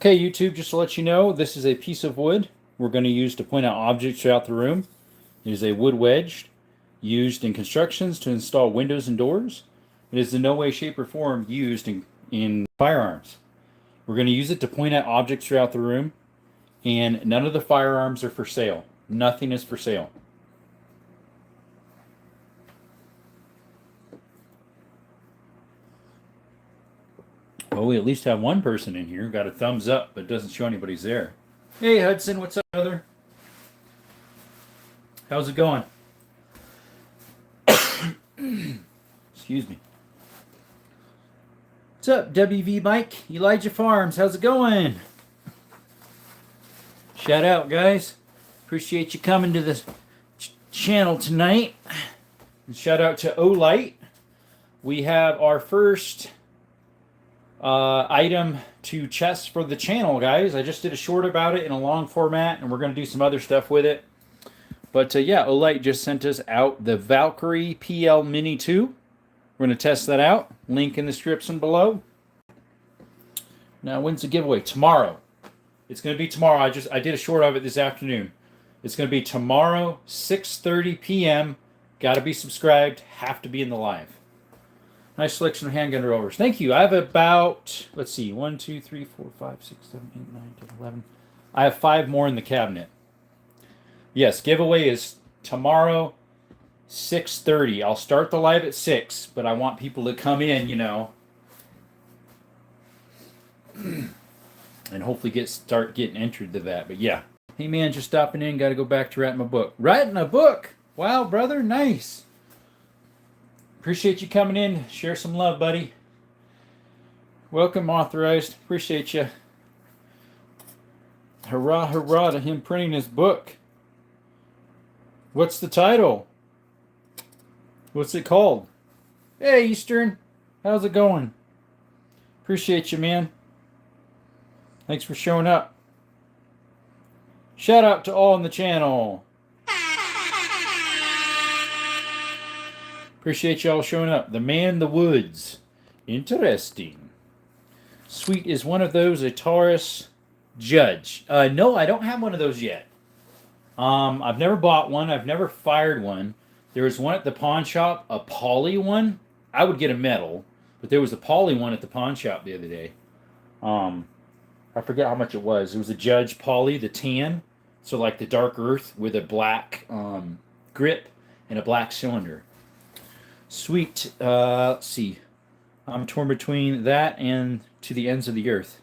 Okay, YouTube, just to let you know, this is a piece of wood we're going to use to point out objects throughout the room. It is a wood wedge used in constructions to install windows and doors. It is in no way, shape, or form used in firearms. We're going to use it to point out objects throughout the room, and none of the firearms are for sale. Nothing is for sale. Well, we at least have one person in here. Got a thumbs up, but it doesn't show anybody's there. Hey, Hudson, what's up, brother? How's it going? Excuse me. What's up, WV Mike? Elijah Farms, how's it going? Shout out, guys. Appreciate you coming to the channel tonight. And shout out to Olight. We have our first item to chest for the channel, guys. I just did a short about it in a long format, and we're going to do some other stuff with it. But yeah, Olight just sent us out the Valkyrie PL Mini 2. We're going to test that out. Link in the description below. Now, when's the giveaway? Tomorrow. It's going to be tomorrow. I did a short of it this afternoon. It's going to be tomorrow, 6:30 p.m. Got to be subscribed. Have to be in the live. Nice selection of handgun revolvers. Thank you. I have about, let's see, 1, 2, 3, 4, 5, 6, 7, 8, 9, 10, 11. I have 5 more in the cabinet. Yes, giveaway is tomorrow, 6:30. I'll start the live at 6, but I want people to come in, you know, and hopefully start getting entered to that. But yeah. Hey, man, just stopping in. Got to go back to writing my book. Writing a book? Wow, brother. Nice. Appreciate you coming in. Share some love, buddy. Welcome, Authorized. Appreciate you. Hurrah, hurrah to him printing his book. What's the title? What's it called? Hey, Eastern. How's it going? Appreciate you, man. Thanks for showing up. Shout out to all on the channel. Appreciate y'all showing up. The Man the Woods. Interesting. Sweet is one of those, a Taurus Judge. No, I don't have one of those yet. I've never bought one. I've never fired one. There was one at the pawn shop, a poly one. I would get a metal, but there was a poly one at the pawn shop the other day. I forget how much it was. It was a Judge poly, the tan. So like the dark earth with a black grip and a black cylinder. Sweet. Let's see. I'm torn between that and To the Ends of the Earth.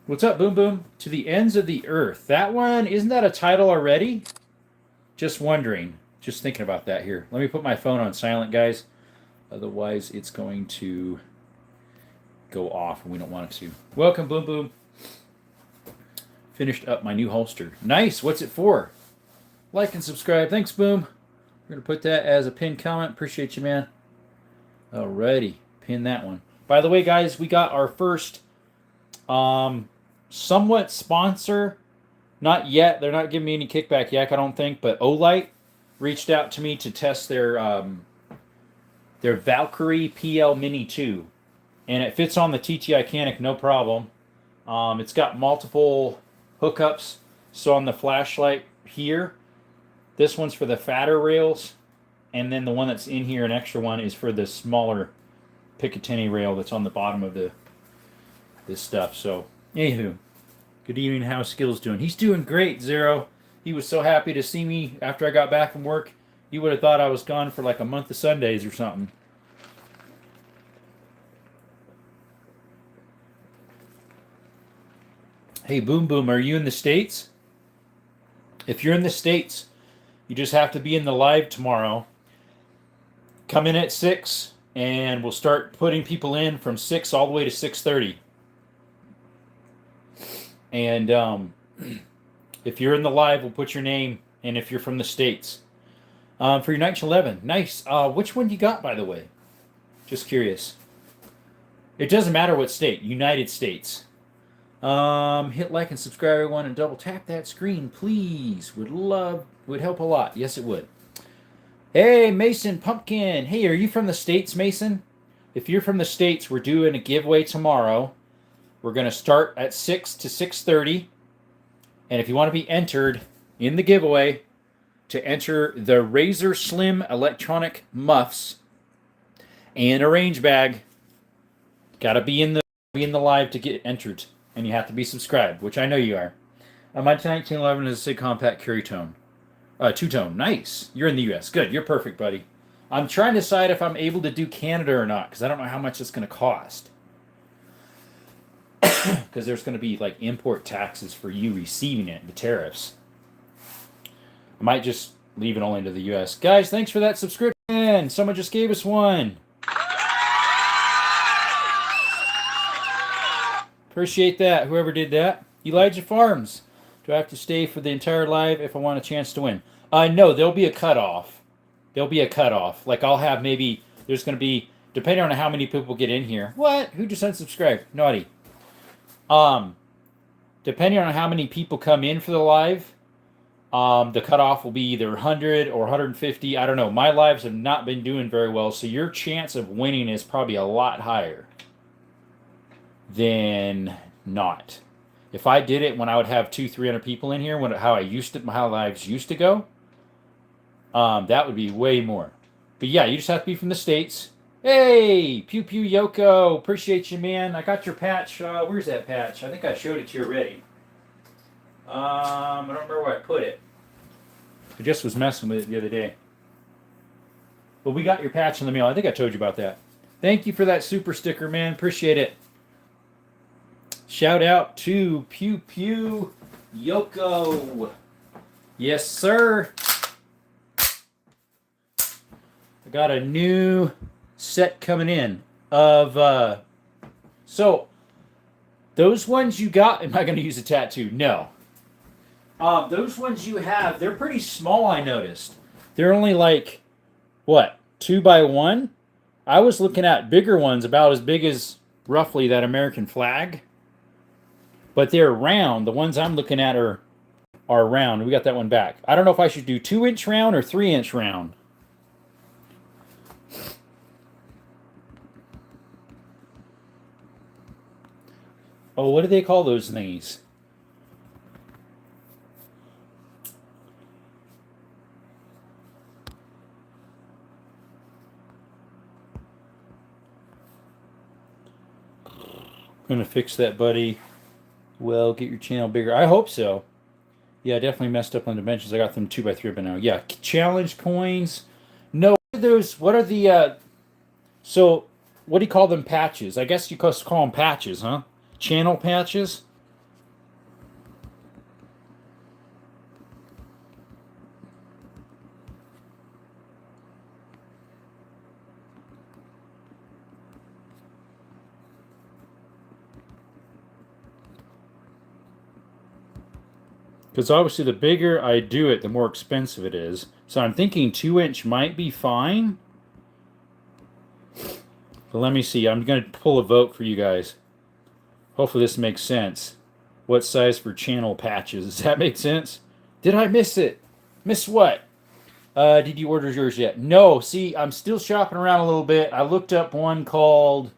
What's up, Boom Boom? To the Ends of the Earth. That one, isn't that a title already? Just wondering. Just thinking about that here. Let me put my phone on silent, guys. Otherwise, it's going to go off and we don't want it to. Welcome, Boom Boom. Finished up my new holster. Nice. What's it for? Like and subscribe. Thanks, Boom. We're going to put that as a pinned comment. Appreciate you, man. Alrighty. Pin that one. By the way, guys, we got our first somewhat sponsor. Not yet. They're not giving me any kickback yet, I don't think. But Olight reached out to me to test their Valkyrie PL Mini 2. And it fits on the TTI Canic, no problem. It's got multiple hookups. So on the flashlight here, this one's for the fatter rails, and then the one that's in here, an extra one, is for the smaller Picatinny rail that's on the bottom of this stuff. So, anywho, good evening. How's Skills doing? He's doing great, Zero. He was so happy to see me after I got back from work. You would have thought I was gone for like a month of Sundays or something. Hey, Boom Boom, are you in the States? If you're in the States, you just have to be in the live tomorrow. Come in at 6, and we'll start putting people in from 6 all the way to 6:30. And if you're in the live, we'll put your name, and if you're from the States. For your 1911. Nice. Which one you got, by the way? Just curious. It doesn't matter what state. United States. Hit like and subscribe, everyone, and double tap that screen, please. Would help a lot. Yes, it would. Hey, Mason Pumpkin. Hey, are you from the States, Mason? If you're from the States, we're doing a giveaway tomorrow. We're going to start at 6 to 6:30. And if you want to be entered in the giveaway to enter the Razer Slim electronic muffs and a range bag, got to be in the live to get entered. And you have to be subscribed, which I know you are. My 1911 is a SIG compact carry tone. Two-tone. Nice. You're in the U.S. Good. You're perfect, buddy. I'm trying to decide if I'm able to do Canada or not, because I don't know how much it's going to cost. Because there's going to be like import taxes for you receiving it, the tariffs. I might just leave it only to the U.S. Guys, thanks for that subscription. Someone just gave us one. Appreciate that, whoever did that. Elijah Farms. Do I have to stay for the entire live if I want a chance to win? No, there'll be a cutoff. There'll be a cutoff. Like I'll have maybe, there's going to be, depending on how many people get in here. What? Who just unsubscribed? Naughty. Depending on how many people come in for the live, the cutoff will be either 100 or 150. I don't know. My lives have not been doing very well, so your chance of winning is probably a lot higher than not. If I did it when I would have 200-300 people in here, how lives used to go, that would be way more. But yeah, you just have to be from the States. Hey, Pew Pew Yoko, appreciate you, man. I got your patch. Where's that patch? I think I showed it to you already. I don't remember where I put it. I just was messing with it the other day. But we got your patch in the mail. I think I told you about that. Thank you for that super sticker, man. Appreciate it. Shout out to Pew Pew Yoko. Yes, sir. I got a new set coming in of so those ones you got, am I going to use a tattoo? No. Those ones you have, they're pretty small, I noticed. They're only like what, 2x1? I was looking at bigger ones, about as big as roughly that American flag. But they're round. The ones I'm looking at are round. We got that one back. I don't know if I should do 2-inch round or 3-inch round. Oh, what do they call those thingies? I'm gonna fix that, buddy. Well, get your channel bigger. I hope so. Yeah, I definitely messed up on dimensions. I got them 2x3 by now. Yeah, challenge coins. No, what are the, so, what do you call them, patches? I guess you call them patches, huh? Channel patches? Because obviously the bigger I do it, the more expensive it is. So I'm thinking 2-inch might be fine. But let me see. I'm going to pull a vote for you guys. Hopefully this makes sense. What size for channel patches? Does that make sense? Did I miss it? Miss what? Did you order yours yet? No. See, I'm still shopping around a little bit. I looked up one called...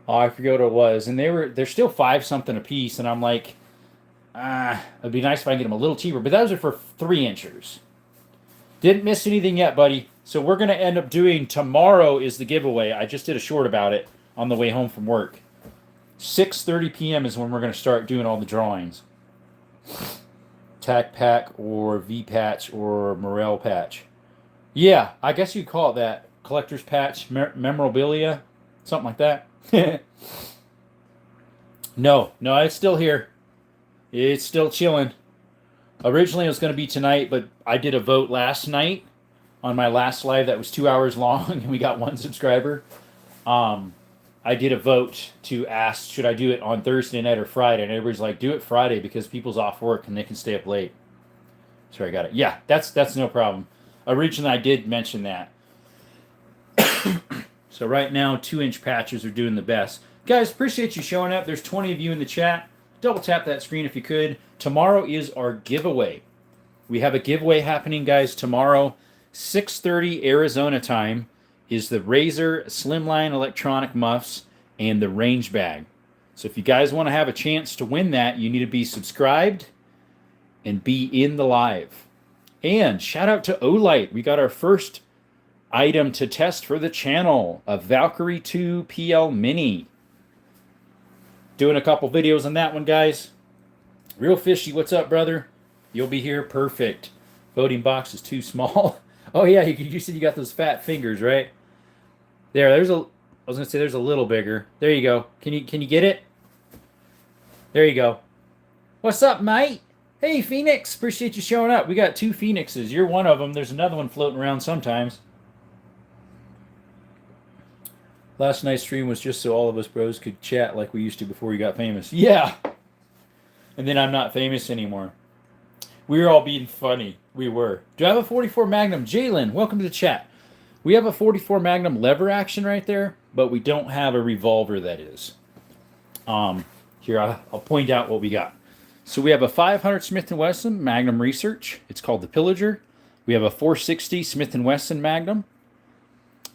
Oh, I forget what it was. And they're still 5 something a piece. And I'm like... it'd be nice if I can get them a little cheaper, but those are for 3-inchers. Didn't miss anything yet, buddy. So we're going to end up doing, tomorrow is the giveaway. I just did a short about it on the way home from work. 6:30 p.m. is when we're going to start doing all the drawings. Tac Pack or V-Patch or Morel Patch. Yeah, I guess you'd call it that. Collector's Patch, Memorabilia, something like that. No, it's still here. It's still chilling. Originally it was going to be tonight, but I did a vote last night on my last live that was 2 hours long, and we got 1 subscriber. I did a vote to ask, should I do it on Thursday night or Friday? And everybody's like, do it Friday because people's off work and they can stay up late. Sorry, I got it. Yeah, that's no problem. Originally I did mention that. So right now, 2-inch patches are doing the best. Guys, appreciate you showing up. There's 20 of you in the chat. Double tap that screen if you could. Tomorrow is our giveaway. We have a giveaway happening, guys, tomorrow, 6:30 Arizona time, is the Razer Slimline electronic muffs and the range bag. So if you guys want to have a chance to win that, you need to be subscribed and be in the live. And shout out to Olight. We got our first item to test for the channel, a Valkyrie 2 PL Mini. Doing a couple videos on that one, guys. Real Fishy, what's up, brother? You'll be here. Perfect. Voting box is too small. Oh, yeah, you said you got those fat fingers, right? There's a... I was going to say there's a little bigger. There you go. Can you get it? There you go. What's up, mate? Hey, Phoenix. Appreciate you showing up. We got 2 Phoenixes. You're one of them. There's another one floating around sometimes. Last night's stream was just so all of us bros could chat like we used to before we got famous. Yeah. And then I'm not famous anymore. We were all being funny. We were. Do I have a 44 Magnum? Jalen, welcome to the chat. We have a 44 Magnum lever action right there, but we don't have a revolver that is. Here, I'll point out what we got. So we have a 500 Smith & Wesson Magnum Research. It's called the Pillager. We have a 460 Smith & Wesson Magnum.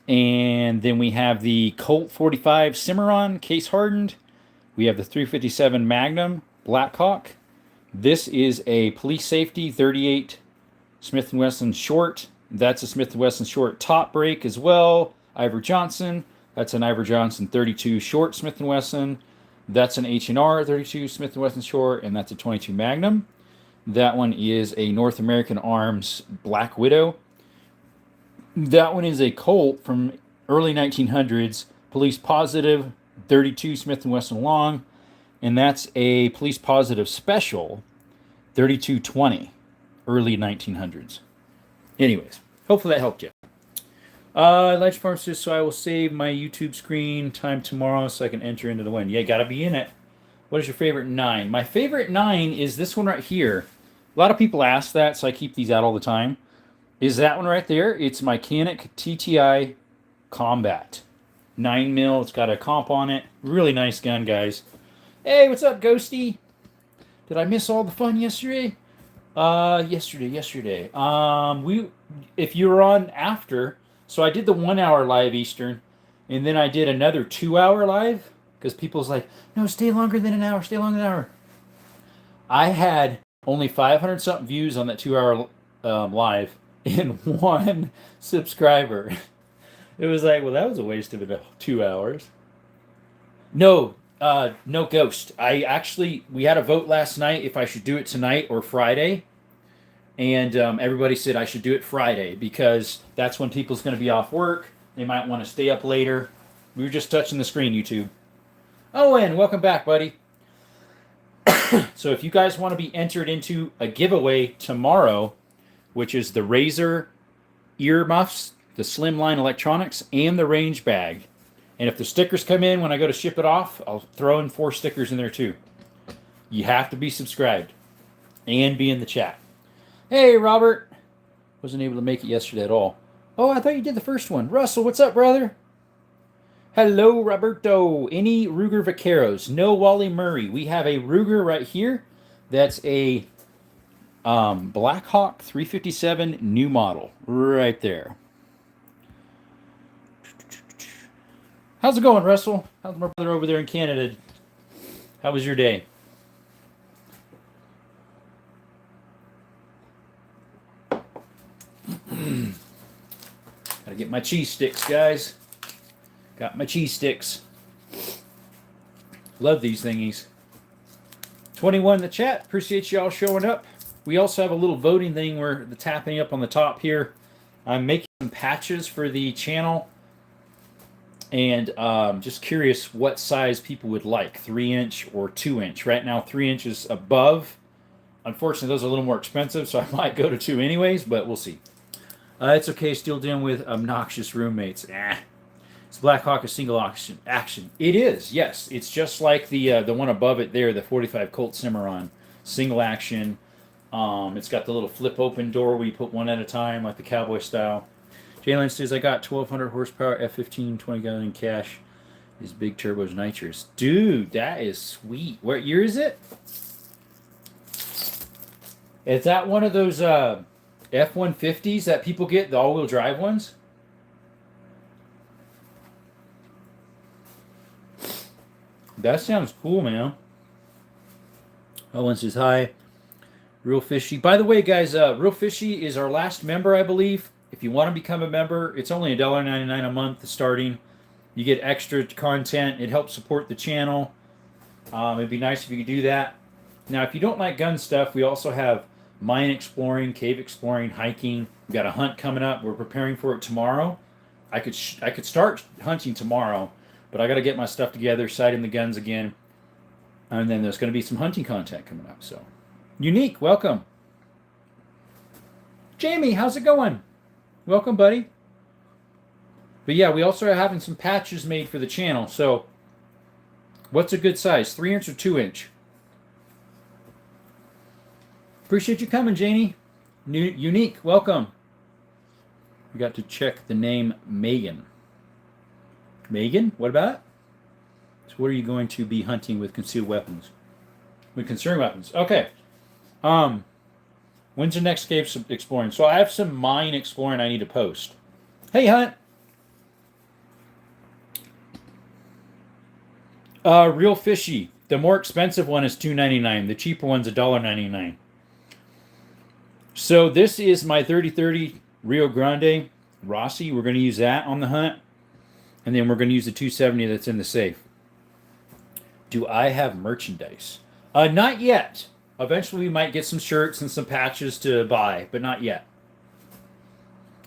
And then we have the Colt 45 Cimarron, case hardened. We have the 357 Magnum Blackhawk. This is a police safety 38 Smith & Wesson short. That's a Smith & Wesson short top break as well. Ivor Johnson. That's an Ivor Johnson 32 short Smith & Wesson. That's an H&R 32 Smith & Wesson short, and that's a 22 Magnum. That one is a North American Arms Black Widow. That one is a Colt from early 1900s, police positive 32 Smith & Wesson long, and that's a police positive special 3220, early 1900s. Anyways, hopefully that helped you. Ledge Farm says, so I will save my YouTube screen time tomorrow so I can enter into the win. Yeah, gotta be in it. What is your favorite 9? My favorite 9 is this one right here. A lot of people ask that, so I keep these out all the time. Is that one right there? It's my Canik TTI Combat. 9mm, it's got a comp on it. Really nice gun, guys. Hey, what's up, Ghosty? Did I miss all the fun yesterday? Yesterday. If you were on after... So I did the 1 hour live Eastern, and then I did another 2 hour live, because people's like, no, stay longer than an hour, stay longer than an hour. I had only 500 something views on that 2 hour live, and 1 subscriber. It was like, well, that was a waste of 2 hours. No Ghost. We had a vote last night if I should do it tonight or Friday. And everybody said I should do it Friday because that's when people's going to be off work. They might want to stay up later. We were just touching the screen, YouTube. Owen, welcome back, buddy. So if you guys want to be entered into a giveaway tomorrow, which is the Razer earmuffs, the Slimline Electronics, and the range bag. And if the stickers come in when I go to ship it off, I'll throw in 4 stickers in there too. You have to be subscribed and be in the chat. Hey, Robert. Wasn't able to make it yesterday at all. Oh, I thought you did the first one. Russell, what's up, brother? Hello, Roberto. Any Ruger Vaqueros? No, Wally Murray. We have a Ruger right here. That's a Blackhawk 357 new model. Right there. How's it going, Russell? How's my brother over there in Canada? How was your day? Gotta get my cheese sticks, guys. Got my cheese sticks. Love these thingies. 21 in the chat. Appreciate y'all showing up. We also have a little voting thing where the tapping up on the top here. I'm making some patches for the channel. And just curious what size people would like. 3-inch or 2-inch. Right now, 3 inches above. Unfortunately, those are a little more expensive, so I might go to 2 anyways, but we'll see. It's okay, still dealing with obnoxious roommates. It's Blackhawk a single action. It is, yes. It's just like the one above it there, the 45 Colt Cimarron. Single action. It's got the little flip open door where you put one at a time, like the cowboy style. Jalen says, I got 1,200 horsepower F15, 20 gallon cash. These big turbos nitrous. Dude, that is sweet. What year is it? Is that one of those F-150s that people get, the all-wheel drive ones? That sounds cool, man. Owen says hi. Real Fishy. By the way, guys, Real Fishy is our last member, I believe. If you want to become a member, it's only $1.99 a month starting. You get extra content. It helps support the channel. It'd be nice if you could do that. Now, if you don't like gun stuff, we also have mine exploring, cave exploring, hiking. We've got a hunt coming up. We're preparing for it tomorrow. I could start hunting tomorrow, but I got to get my stuff together, sighting the guns again, and then there's going to be some hunting content coming up. So, Unique, welcome. Jamie, how's it going? Welcome, buddy. But yeah, we also are having some patches made for the channel. So, what's a good size? 3-inch or 2-inch? Appreciate you coming, Janie. Unique, welcome. We got to check the name Megan. Megan, what about it? So what are you going to be hunting with concealed weapons? With concealed weapons. Okay. When's the next cave exploring? So I have some mine exploring I need to post. Hey, Hunt. Real Fishy. The more expensive one is $2.99. The cheaper one's $1.99. So this is my 30-30 Rio Grande Rossi. We're going to use that on the hunt. And then we're going to use the 270 that's in the safe. Do I have merchandise? Not yet. Eventually we might get some shirts and some patches to buy, but not yet.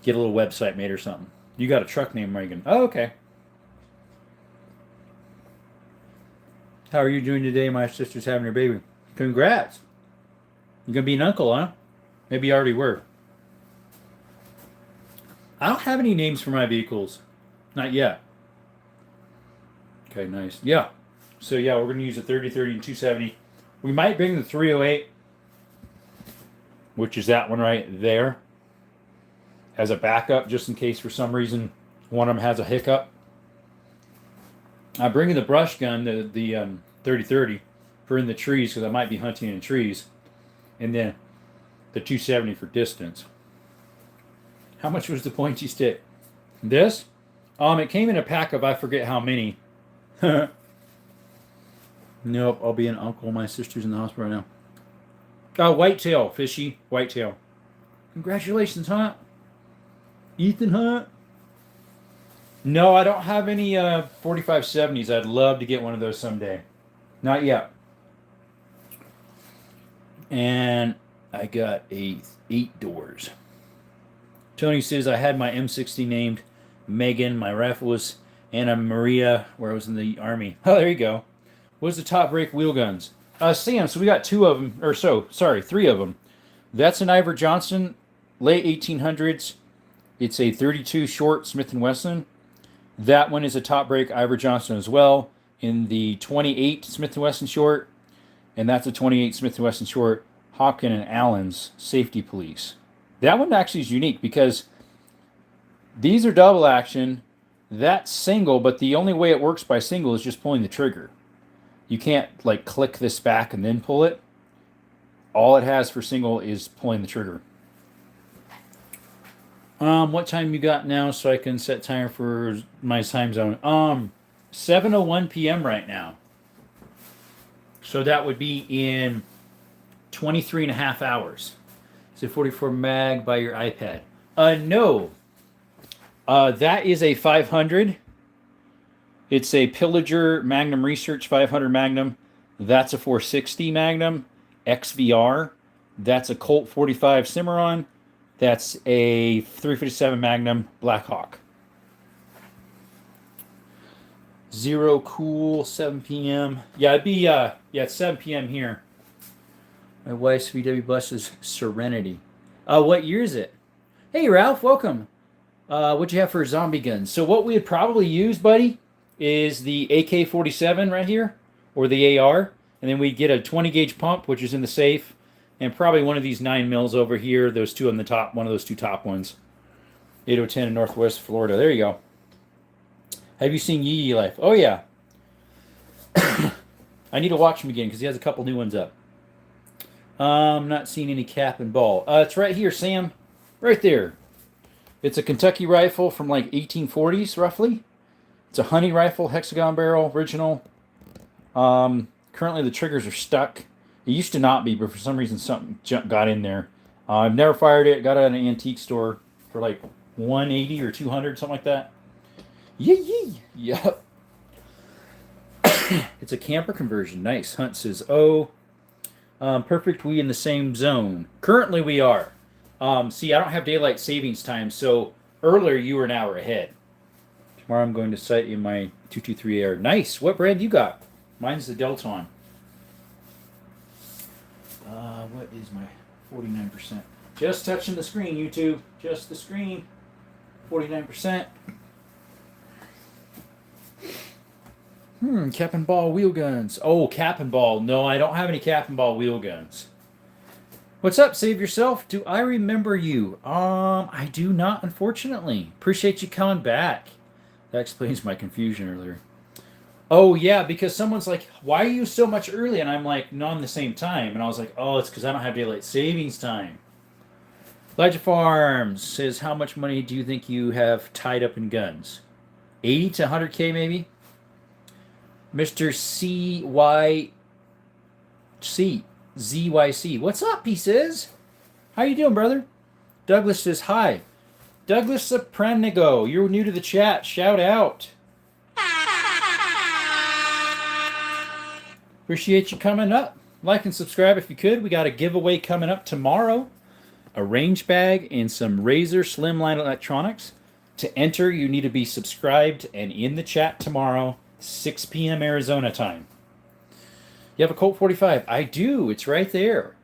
Get a little website made or something. You got a truck named Megan. Oh, okay. How are you doing today? My sister's having her baby. Congrats. You're going to be an uncle, huh? Maybe you already were. I don't have any names for my vehicles. Not yet. Okay, nice. Yeah. So, yeah, we're going to use a 30-30 and 270. We might bring the 308, which is that one right there, as a backup, just in case for some reason one of them has a hiccup. I'm bringing the brush gun, the 30-30, for in the trees, because I might be hunting in trees. And then the 270 for distance. How much was the pointy stick? This? It came in a pack of I forget how many. Nope, I'll be an uncle. My sister's in the hospital right now. Oh, whitetail, Fishy. Whitetail. Congratulations, Hunt. Ethan Hunt. No, I don't have any 4570s. I'd love to get one of those someday. Not yet. And I got 8 doors. Tony says I had my M60 named Megan. My rifle was Anna Maria, where I was in the Army. Oh, there you go. What's the top break wheel guns? Sam, so we got 3 of them. That's an Iver Johnson, late 1800s. It's a 32 short Smith & Wesson. That one is a top break Iver Johnson as well, in the 28 Smith & Wesson short. And that's a 28 Smith & Wesson short Hopkin and Allen's Safety Police. That one actually is unique because these are double action. That's single, but the only way it works by single is just pulling the trigger. You can't like click this back and then pull it. All it has for single is pulling the trigger. What time you got now so I can set timer for my time zone? 7:01 p.m. right now. So that would be in 23 and a half hours. Is it 44 mag by your iPad? No. That is a 500. It's a Pillager Magnum Research 500 Magnum. That's a 460 Magnum XVR. That's a Colt 45 Cimarron. That's a 357 Magnum Blackhawk. Zero Cool, 7 p.m. Yeah, it'd be it's 7 p.m. here. My wife's VW bus is Serenity. What year is it? Hey Ralph, welcome. What'd you have for zombie guns? So what we would probably use, buddy, is the AK-47 right here, or the AR, and then we'd get a 20 gauge pump, which is in the safe, and probably one of these 9mm over here. Those two on the top, one of those two top ones. 8010 in Northwest Florida. There you go. Have you seen Yee Yee Life? Oh, yeah. I need to watch him again because he has a couple new ones up. I'm not seeing any cap and ball. It's right here, Sam. Right there. It's a Kentucky rifle from like 1840s, roughly. It's a hunting rifle, hexagon barrel, original. Currently, the triggers are stuck. It used to not be, but for some reason, something got in there. I've never fired it. Got it at an antique store for like 180 or 200, something like that. Yee yee. Yep. It's a camper conversion. Nice. Hunt says, "Oh, perfect. We in the same zone. Currently, we are. See, I don't have daylight savings time, so earlier you were an hour ahead. Tomorrow I'm going to sight in my 223 Air. Nice. What brand you got? Mine's the Delton. What is my 49%? Just touching the screen, YouTube. Just the screen. 49%. Cap and ball wheel guns. Oh, cap and ball. No, I don't have any cap and ball wheel guns. What's up, Save Yourself? Do I remember you? I do not, unfortunately. Appreciate you coming back. That explains my confusion earlier. Oh, yeah, because someone's like, why are you so much early? And I'm like, no, I'm the same time. And I was like, oh, it's because I don't have daylight savings time. Elijah Farms says, how much money do you think you have tied up in guns? 80 to 100K, maybe? Mr. ZYC. What's up, he says? How you doing, brother? Douglas says, hi. Douglas Sopranigo, you're new to the chat. Shout out. Appreciate you coming up. Like and subscribe if you could. We got a giveaway coming up tomorrow. A range bag and some Razer Slimline electronics. To enter, you need to be subscribed and in the chat tomorrow, 6 p.m. Arizona time. You have a Colt 45? I do. It's right there.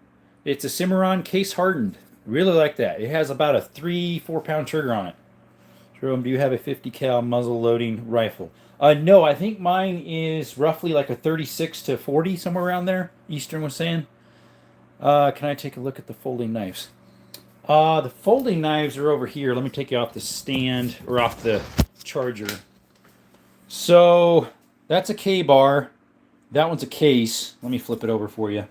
It's a Cimarron case hardened. Really like that. It has about a 3-4 pound trigger on it. Jerome, do you have a 50 cal muzzle loading rifle? No, I think mine is roughly like a 36 to 40, somewhere around there. Eastern was saying. Can I take a look at the folding knives? The folding knives are over here. Let me take you off the stand or off the charger. So that's a K-bar. That one's a case. Let me flip it over for you.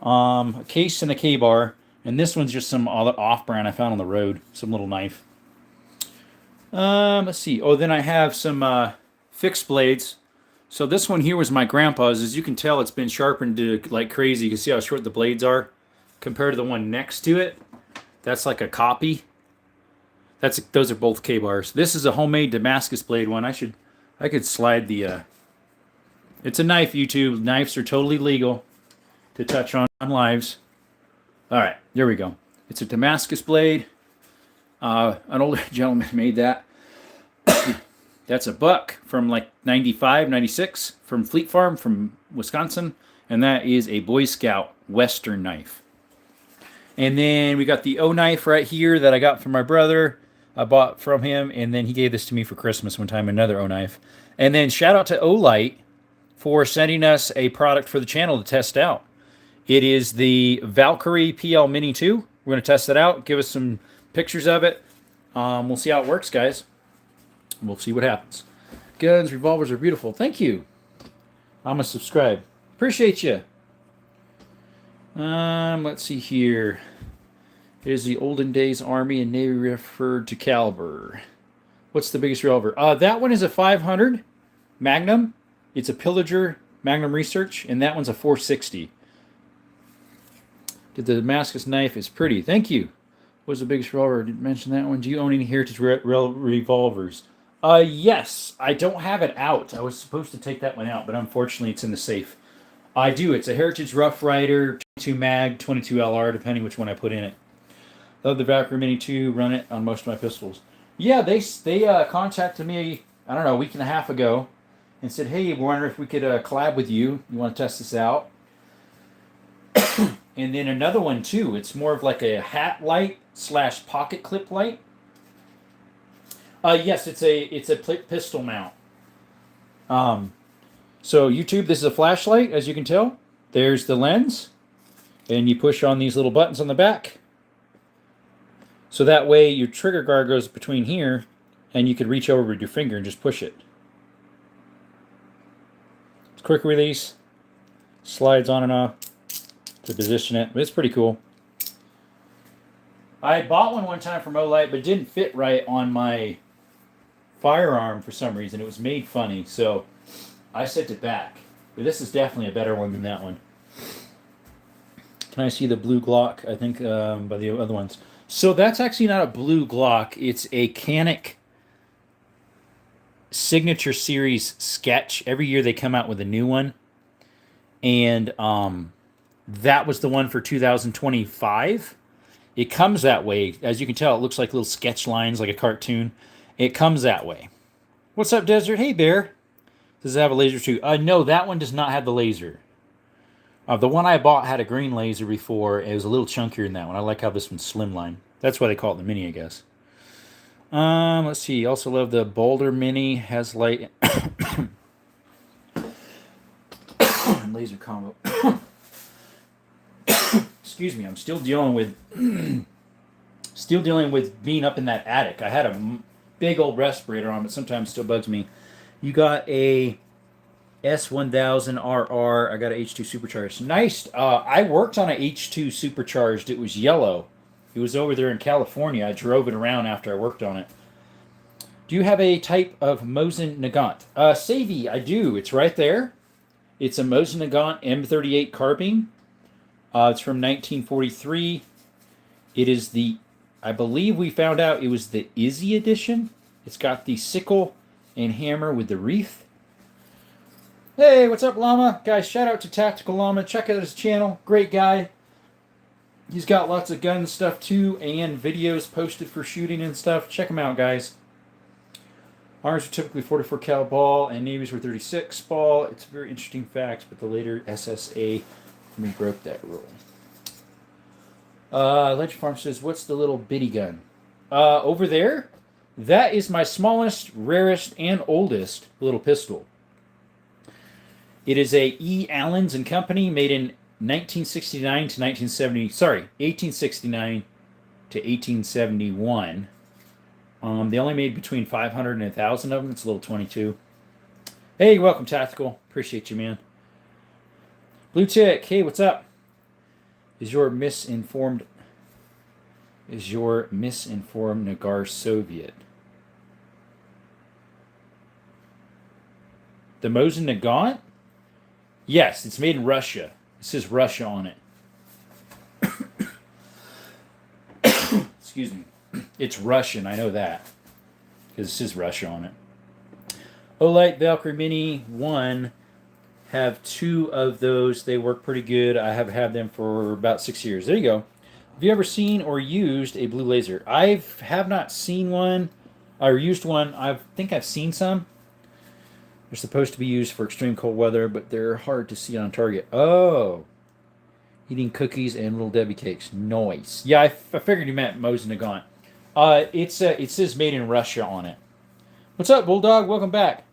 A case and a K-bar. And this one's just some off-brand I found on the road. Some little knife. Let's see. Oh, then I have some fixed blades. So this one here was my grandpa's. As you can tell, it's been sharpened to like crazy. You can see how short the blades are compared to the one next to it. That's like a copy. Those are both K-bars. This is a homemade Damascus blade one. I could slide the. It's a knife, YouTube. Knives are totally legal to touch on lives. All right, there we go. It's a Damascus blade. An older gentleman made that. That's a buck from like 95, 96 from Fleet Farm from Wisconsin. And that is a Boy Scout Western knife. And then we got the O knife right here that I got from my brother. I bought from him. And then he gave this to me for Christmas one time, another O knife. And then shout out to Olight for sending us a product for the channel to test out. It is the Valkyrie PL Mini 2. We're going to test it out. Give us some pictures of it. We'll see how it works, guys. We'll see what happens. Guns, revolvers are beautiful. Thank you. I'm going to subscribe. Appreciate you. Let's see here. Is the olden days Army and Navy referred to caliber? What's the biggest revolver? That one is a 500 Magnum. It's a Pillager Magnum Research, and that one's a 460. The Damascus knife is pretty. Thank you. What's the biggest revolver? I didn't mention that one. Do you own any Heritage revolvers? Yes. I don't have it out. I was supposed to take that one out, but unfortunately it's in the safe. I do. It's a Heritage Rough Rider, 22 mag, 22 LR, depending which one I put in it. Love the Valkyrie Mini 2. Run it on most of my pistols. Yeah, they contacted me, I don't know, a week and a half ago and said, hey, we're wondering if we could collab with you. You want to test this out? And then another one too. It's more of like a hat light / pocket clip light. Yes, it's a pistol mount. So YouTube, this is a flashlight, as you can tell. There's the lens, and you push on these little buttons on the back. So that way your trigger guard goes between here, and you could reach over with your finger and just push it. It's quick release, slides on and off to position it. But it's pretty cool. I bought one time from Olight, but it didn't fit right on my firearm for some reason. It was made funny, so I sent it back. But this is definitely a better one than that one. Can I see the blue Glock? I think by the other ones. So that's actually not a blue Glock. It's a Canic Signature Series sketch. Every year they come out with a new one. And that was the one for 2025. It comes that way. As you can tell, it looks like little sketch lines, like a cartoon. It comes that way. What's up, Desert? Hey, Bear. Does it have a laser too? No, that one does not have the laser. The one I bought had a green laser before. It was a little chunkier than that one. I like how this one's slimline. That's why they call it the Mini, I guess. Let's see. Also love the Boulder Mini. Has light laser combo. Excuse me. I'm still dealing with being up in that attic. I had a big old respirator on, but sometimes it still bugs me. You got a S1000RR. I got an H2 supercharged. Nice. I worked on an H2 supercharged. It was yellow. It was over there in California. I drove it around after I worked on it. Do you have a type of Mosin Nagant? Savvy, I do. It's right there. It's a Mosin Nagant M38 carbine. It's from 1943. It is the, I believe we found out it was the Izzy edition. It's got the sickle and hammer with the wreath. Hey, what's up, Llama? Guys, shout out to Tactical Llama. Check out his channel. Great guy. He's got lots of gun stuff too, and videos posted for shooting and stuff. Check him out, guys. Arms are typically 44 cal ball, and navies were 36 ball. It's a very interesting fact, but the later SSA broke that rule. Legend Farm says, "What's the little bitty gun?" Over there, that is my smallest, rarest, and oldest little pistol. It is a E. Allens and Company, made in 1869 to 1871. They only made between 500 and 1,000 of them. It's a little 22. Hey, welcome, Tactical. Appreciate you, man. Blue Tick, hey, what's up? Is your misinformed Nagar Soviet? The Mosin Nagant? Yes, it's made in Russia. It says Russia on it. Excuse me. It's Russian, I know that. Because it says Russia on it. Olight Valkyrie Mini 1. Have 2 of those. They work pretty good. I have had them for about 6 years. There you go. Have you ever seen or used a blue laser? I have not seen one or used one. I think I've seen some. They're supposed to be used for extreme cold weather, but they're hard to see on target. Oh. Eating cookies and Little Debbie cakes. Nice. Yeah, I figured you meant Mosin Nagant. It says made in Russia on it. What's up, Bulldog? Welcome back.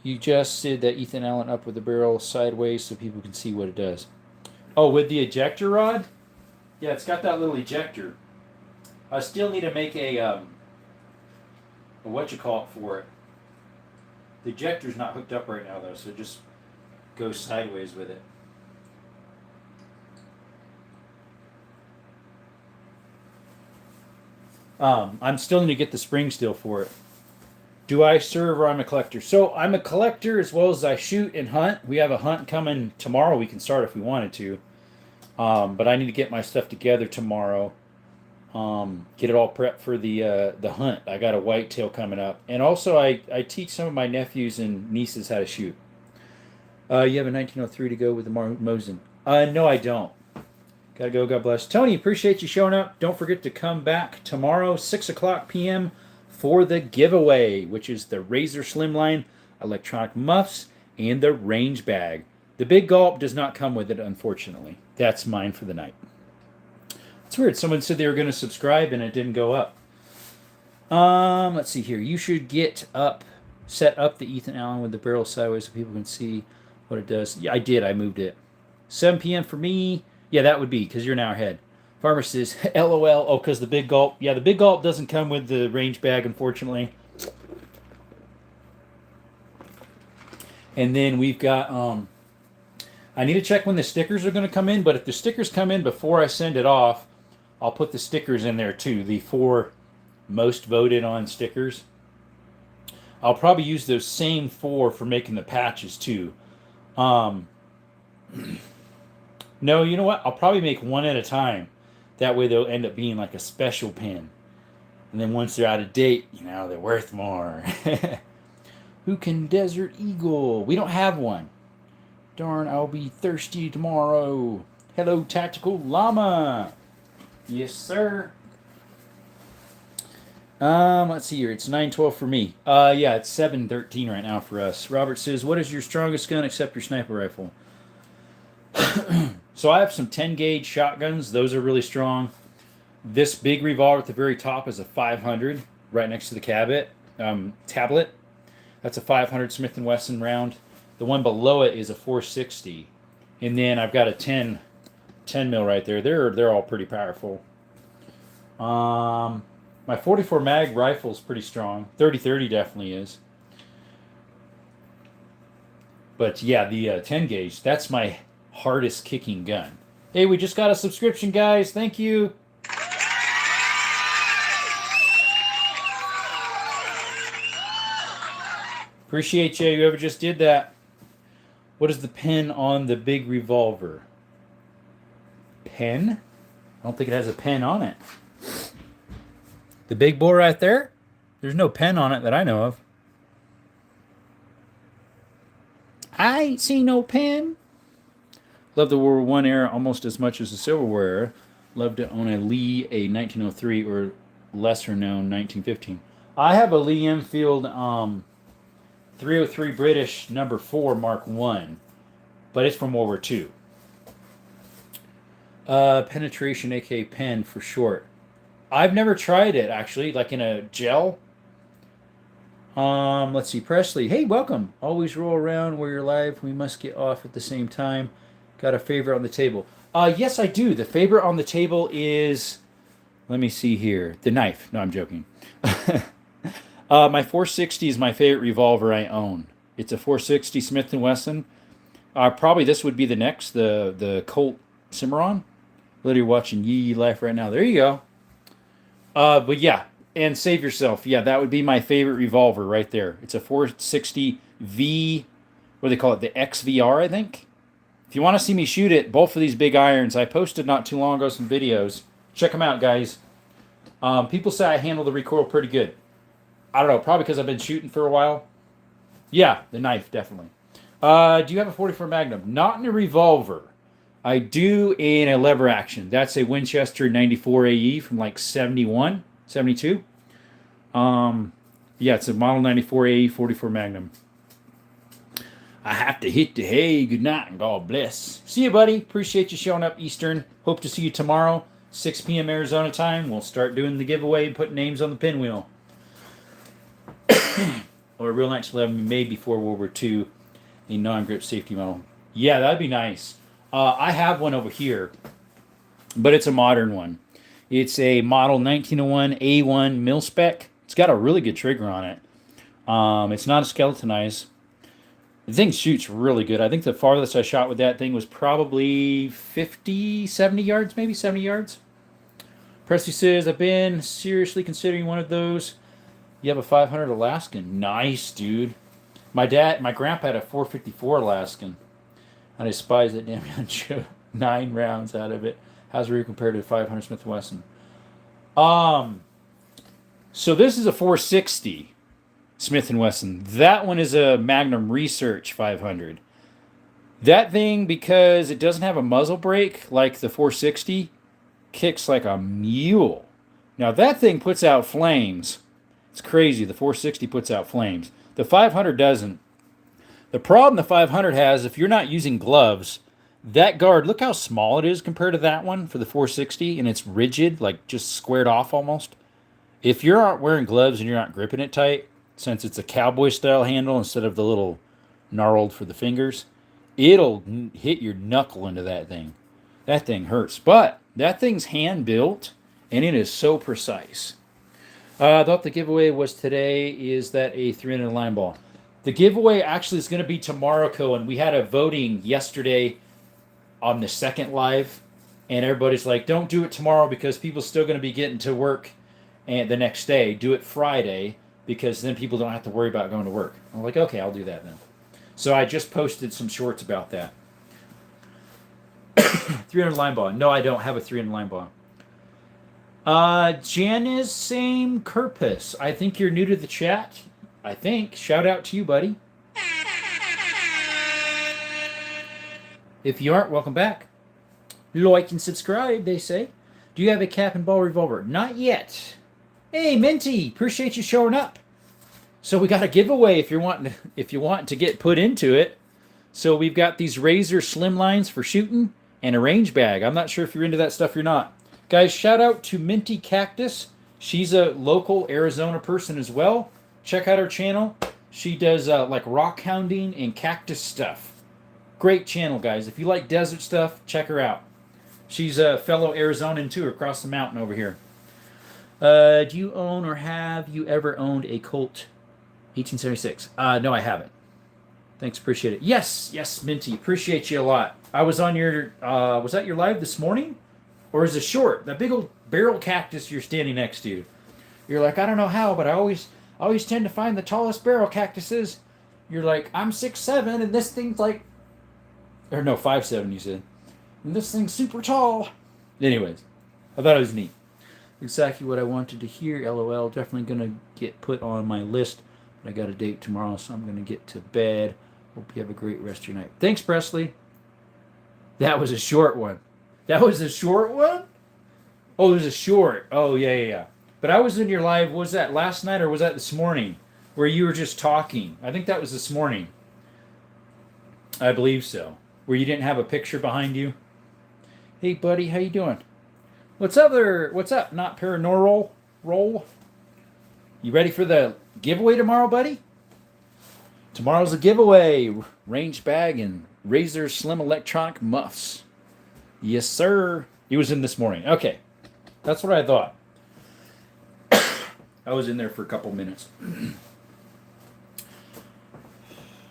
You just said that Ethan Allen up with the barrel sideways so people can see what it does. Oh, with the ejector rod? Yeah, it's got that little ejector. I still need to make a whatchamacallit for it. The ejector's not hooked up right now, though, so just go sideways with it. I'm still going to get the spring steel for it. Do I serve or I'm a collector? So I'm a collector as well as I shoot and hunt. We have a hunt coming tomorrow. We can start if we wanted to. But I need to get my stuff together tomorrow. Get it all prepped for the hunt. I got a whitetail coming up. And also I teach some of my nephews and nieces how to shoot. You have a 1903 to go with the Mosin. No, I don't. Gotta go. God bless. Tony, appreciate you showing up. Don't forget to come back tomorrow, 6 o'clock p.m., for the giveaway, which is the Razor Slimline electronic muffs and the range bag. The Big Gulp does not come with it, unfortunately. That's mine for the night. It's weird. Someone said they were going to subscribe and it didn't go up. Let's see here. You should set up the Ethan Allen with the barrel sideways so people can see what it does. Yeah, I did. I moved it. 7 p.m. for me. Yeah, that would be because you're an hour ahead. Farmer says, LOL. Oh, because the Big Gulp. Yeah, the Big Gulp doesn't come with the range bag, unfortunately. And then we've got, I need to check when the stickers are going to come in, but if the stickers come in before I send it off, I'll put the stickers in there too. The 4 most voted on stickers. I'll probably use those same 4 for making the patches too. Um, no, you know what? I'll probably make one at a time. That way they'll end up being like a special pin. And then once they're out of date, they're worth more. Who can Desert Eagle? We don't have one. Darn, I'll be thirsty tomorrow. Hello, Tactical Llama. Yes, sir. Let's see here. It's 9:12 for me. Yeah, it's 7:13 right now for us. Robert says, "What is your strongest gun except your sniper rifle?" So I have some 10 gauge shotguns. Those are really strong. This big revolver at the very top is a 500, right next to the tablet. That's a 500 Smith & Wesson round. The one below it is a 460, and then I've got a 10 mil right there. They're all pretty powerful. My 44 mag rifle is pretty strong. 30-30 definitely is. But yeah, the 10 gauge, that's my hardest kicking gun. Hey, we just got a subscription, guys. Thank you. Appreciate you, whoever just did that. What is the pin on the big revolver? Pen? I don't think it has a pen on it. The big boy right there? There's no pen on it that I know of. I ain't seen no pen. Love the World War I era almost as much as the Civil War era. Love to own a Lee, a 1903 or lesser known 1915. I have a Lee Enfield 303 British number 4 Mark 1, but it's from World War II. Penetration, aka pen for short. I've never tried it actually, like in a gel. Let's see, Presley. Hey, welcome. Always roll around where you're live. We must get off at the same time. Got a favorite on the table? Yes, I do. The favorite on the table is, let me see here, the knife. No, I'm joking. My 460 is my favorite revolver I own. It's a 460 Smith & Wesson. Probably this would be the next, the Colt Cimarron. Literally watching Yee Life right now. There you go. But yeah, and save yourself. Yeah, that would be my favorite revolver right there. It's a 460 V, what do they call it? The XVR, I think. If you want to see me shoot it, both of these big irons, I posted not too long ago some videos. Check them out, guys. People say I handle the recoil pretty good. I don't know, probably because I've been shooting for a while. Yeah, the knife, definitely. Do you have a 44 Magnum? Not in a revolver. I do in a lever action. That's a Winchester 94 AE from like 71, 72. Yeah, it's a Model 94 AE 44 Magnum. I have to hit the hay. Good night and God bless. See you, buddy. Appreciate you showing up Eastern. Hope to see you tomorrow, 6 p.m. Arizona time. We'll start doing the giveaway and put names on the pinwheel. Or a real 1911 made before World War II, a non-grip safety model. Yeah, that'd be nice. I have one over here, but it's a modern one. It's a model 1901 A1 mil-spec. It's got a really good trigger on it. It's not a skeletonized. The thing shoots really good. I think the farthest I shot with that thing was probably 50, 70 yards, maybe 70 yards. Presley says, I've been seriously considering one of those. You have a 500 Alaskan. Nice, dude. My grandpa had a 454 Alaskan. I despise that damn gun. Shoot 9 rounds out of it. How's it compared to a 500 Smith & Wesson? So this is a 460 Smith & Wesson. That one is a Magnum Research 500. That thing, because it doesn't have a muzzle brake like the 460, kicks like a mule. Now that thing puts out flames. It's crazy. The 460 puts out flames. The 500 doesn't. The problem the 500 has, if you're not using gloves, that guard, look how small it is compared to that one for the 460, and it's rigid, like just squared off almost. If you're not wearing gloves and you're not gripping it tight, since it's a cowboy style handle instead of the little gnarled for the fingers, it'll hit your knuckle into that thing. That thing hurts. But that thing's hand built, and it is so precise. I thought the giveaway was today. Is that a 300 line ball? The giveaway actually is going to be tomorrow, Cohen. We had a voting yesterday on the second live, and everybody's like, don't do it tomorrow because people are still going to be getting to work and the next day. Do it Friday. because then people don't have to worry about going to work. I'm like, okay, I'll do that then. So I just posted some shorts about that. 300 line ball. No, I don't have a 300 line ball. Janice Same Kerpus. I think you're new to the chat. I think. Shout out to you, buddy. If you aren't, welcome back. Like and subscribe, they say. Do you have a cap and ball revolver? Not yet. Hey, Minty, appreciate you showing up. So we got a giveaway if you want to get put into it. So we've got these Razor Slimlines for shooting and a range bag. I'm not sure if you're into that stuff or not. Guys, shout out to Minty Cactus. She's a local Arizona person as well. Check out her channel. She does like rock hounding and cactus stuff. Great channel, guys. If you like desert stuff, check her out. She's a fellow Arizonan too, across the mountain over here. Do you own or have you ever owned a Colt 1876? No, I haven't. Thanks, appreciate it. Yes, Minty, appreciate you a lot. I was on your, was that your live this morning? Or is it short? That big old barrel cactus you're standing next to. You're like, I don't know how, but I always tend to find the tallest barrel cactuses. You're like, I'm 6'7", and this thing's like, or no, 5'7", you said. And this thing's super tall. Anyways, I thought it was neat. Exactly what I wanted to hear, LOL. Definitely going to get put on my list. But I got a date tomorrow, so I'm going to get to bed. Hope you have a great rest of your night. Thanks, Presley. That was a short one. That was a short one? Oh, it was a short. Oh, yeah. But I was in your live, was that last night or was that this morning? Where you were just talking. I think that was this morning. I believe so. Where you didn't have a picture behind you. Hey, buddy, how you doing? What's up there? What's up? Not paranormal roll? You ready for the giveaway tomorrow, buddy? Tomorrow's a giveaway. Range bag and Razor Slim electronic muffs. Yes, sir. He was in this morning. Okay. That's what I thought. I was in there for a couple minutes.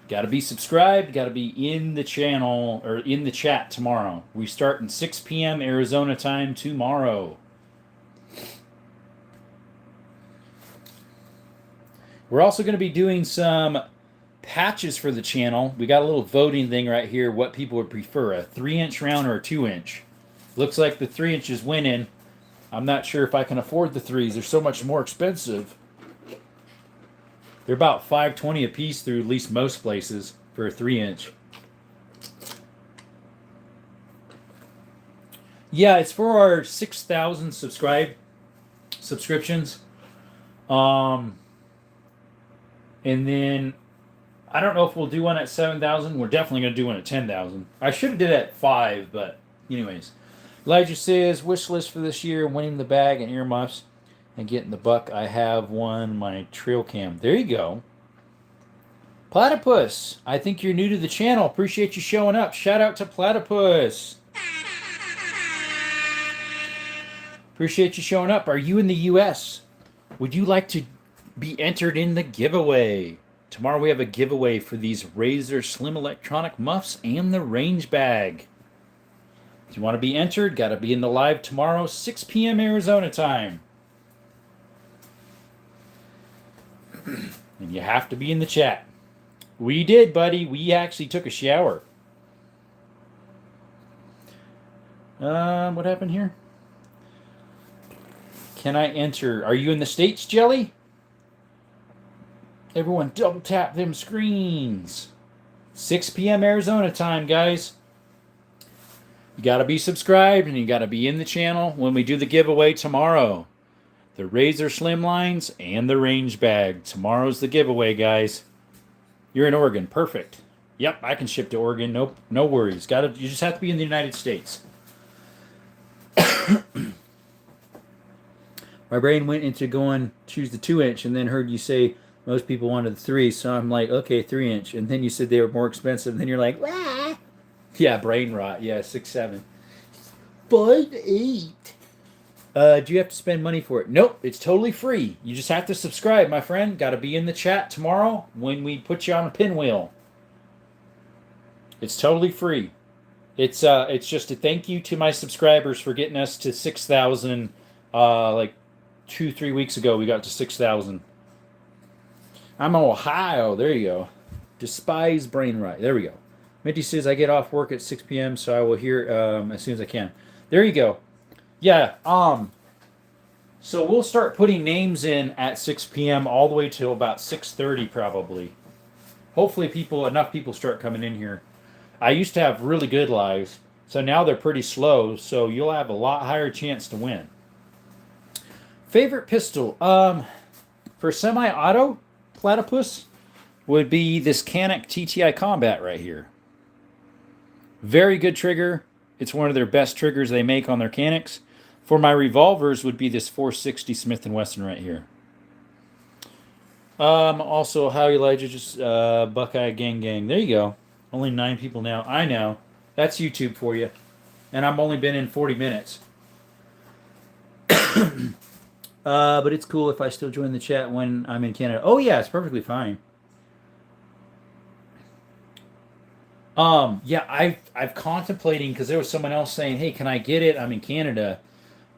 Got to be subscribed. Got to be in the channel or in the chat tomorrow. We start at 6 p.m. Arizona time tomorrow. We're also going to be doing some patches for the channel. We got a little voting thing right here. What people would prefer, a 3-inch round or a 2-inch. Looks like the 3-inch is winning. I'm not sure if I can afford the 3s. They're so much more expensive. They're about $5.20 a piece through at least most places for a 3-inch. Yeah, it's for our 6,000 subscriptions. And then I don't know if we'll do one at 7,000. We're definitely going to do one at 10,000. I should have did it at 5, but anyways. Elijah says, wish list for this year, winning the bag and earmuffs and getting the buck. I have one, my trail cam. There you go. Platypus, I think you're new to the channel. Appreciate you showing up. Shout out to Platypus. Appreciate you showing up. Are you in the U.S.? Would you like to be entered in the giveaway? Tomorrow we have a giveaway for these Razor Slim electronic muffs and the range bag. If you want to be entered, got to be in the live tomorrow, 6 p.m. Arizona time. And you have to be in the chat. We did, buddy. We actually took a shower. What happened here? Can I enter? Are you in the States, Jelly? Everyone double tap them screens. 6 p.m. Arizona time, guys. You got to be subscribed and you got to be in the channel when we do the giveaway tomorrow. The Razor Slimlines and the range bag. Tomorrow's the giveaway, guys. You're in Oregon. Perfect. Yep, I can ship to Oregon. Nope, no worries. You just have to be in the United States. My brain went into going choose the 2-inch and then heard you say most people wanted the 3, so I'm like, okay, 3-inch. And then you said they were more expensive, and then you're like, wah. Yeah, brain rot. Yeah, 6'7". 5'8". Do you have to spend money for it? Nope, it's totally free. You just have to subscribe, my friend. Got to be in the chat tomorrow when we put you on a pinwheel. It's totally free. It's just a thank you to my subscribers for getting us to 6,000. Like 2-3 weeks ago, we got to 6,000. I'm Ohio. There you go. Despise brain rot. There we go. Minty says I get off work at 6 p.m. so I will hear as soon as I can. There you go. Yeah. So we'll start putting names in at 6 p.m. all the way till about 6:30 probably. Hopefully enough people start coming in here. I used to have really good lives, so now they're pretty slow. So you'll have a lot higher chance to win. Favorite pistol? For semi-auto platypus would be this Canik TTI Combat right here. Very good trigger. It's one of their best triggers they make on their Caniks. For my revolvers would be this 460 Smith & Wesson right here. Also, how Elijah just Buckeye Gang. There you go. Only 9 people now. I know. That's YouTube for you. And I've only been in 40 minutes. But it's cool if I still join the chat when I'm in Canada. Oh yeah, it's perfectly fine. Yeah, I've contemplating because there was someone else saying, "Hey, can I get it? I'm in Canada."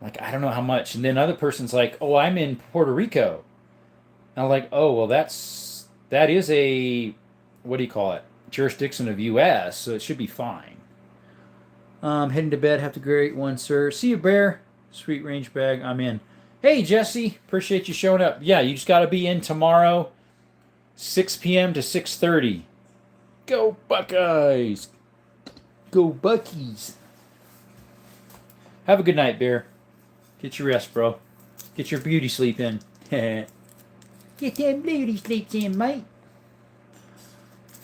Like, I don't know how much. And then other person's like, "Oh, I'm in Puerto Rico." And I'm like, "Oh, well, that is a what do you call it? Jurisdiction of U.S., so it should be fine." Heading to bed. Have a great one, sir. See you, Bear. Sweet range bag. I'm in. Hey, Jesse. Appreciate you showing up. Yeah, you just got to be in tomorrow, 6 p.m. to 6:30. Go Buckeyes. Go Buckies. Have a good night, Bear. Get your rest, bro. Get your beauty sleep in. Get them beauty sleeps in, mate.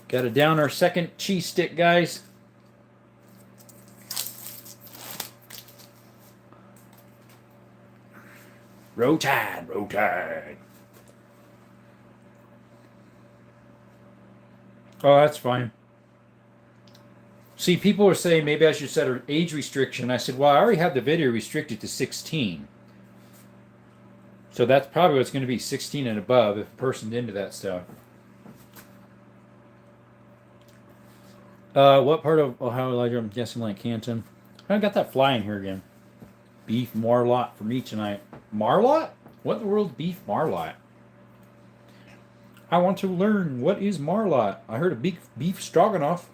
Got to down our second cheese stick, guys. Roll Tide, Roll Tide. Oh, that's fine. See, people are saying maybe I should set an age restriction. I said, well, I already have the video restricted to 16. So that's probably what's going to be 16 and above if a person's into that stuff. What part of Ohio, Elijah? I'm guessing like Canton. I got that flying here again. Beef marlot for me tonight. Marlot? What in the world is beef marlot? I want to learn what is marlot. I heard of beef stroganoff.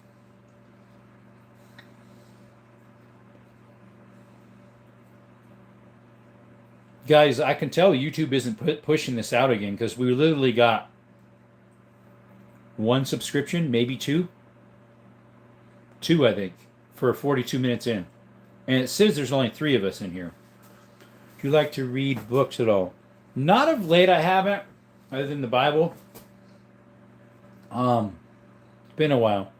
Guys, I can tell YouTube isn't pushing this out again because we literally got 1 subscription, maybe 2. 2, I think, for 42 minutes in. And it says there's only 3 of us in here. Do you like to read books at all? Not of late, I haven't, other than the Bible. It's been a while.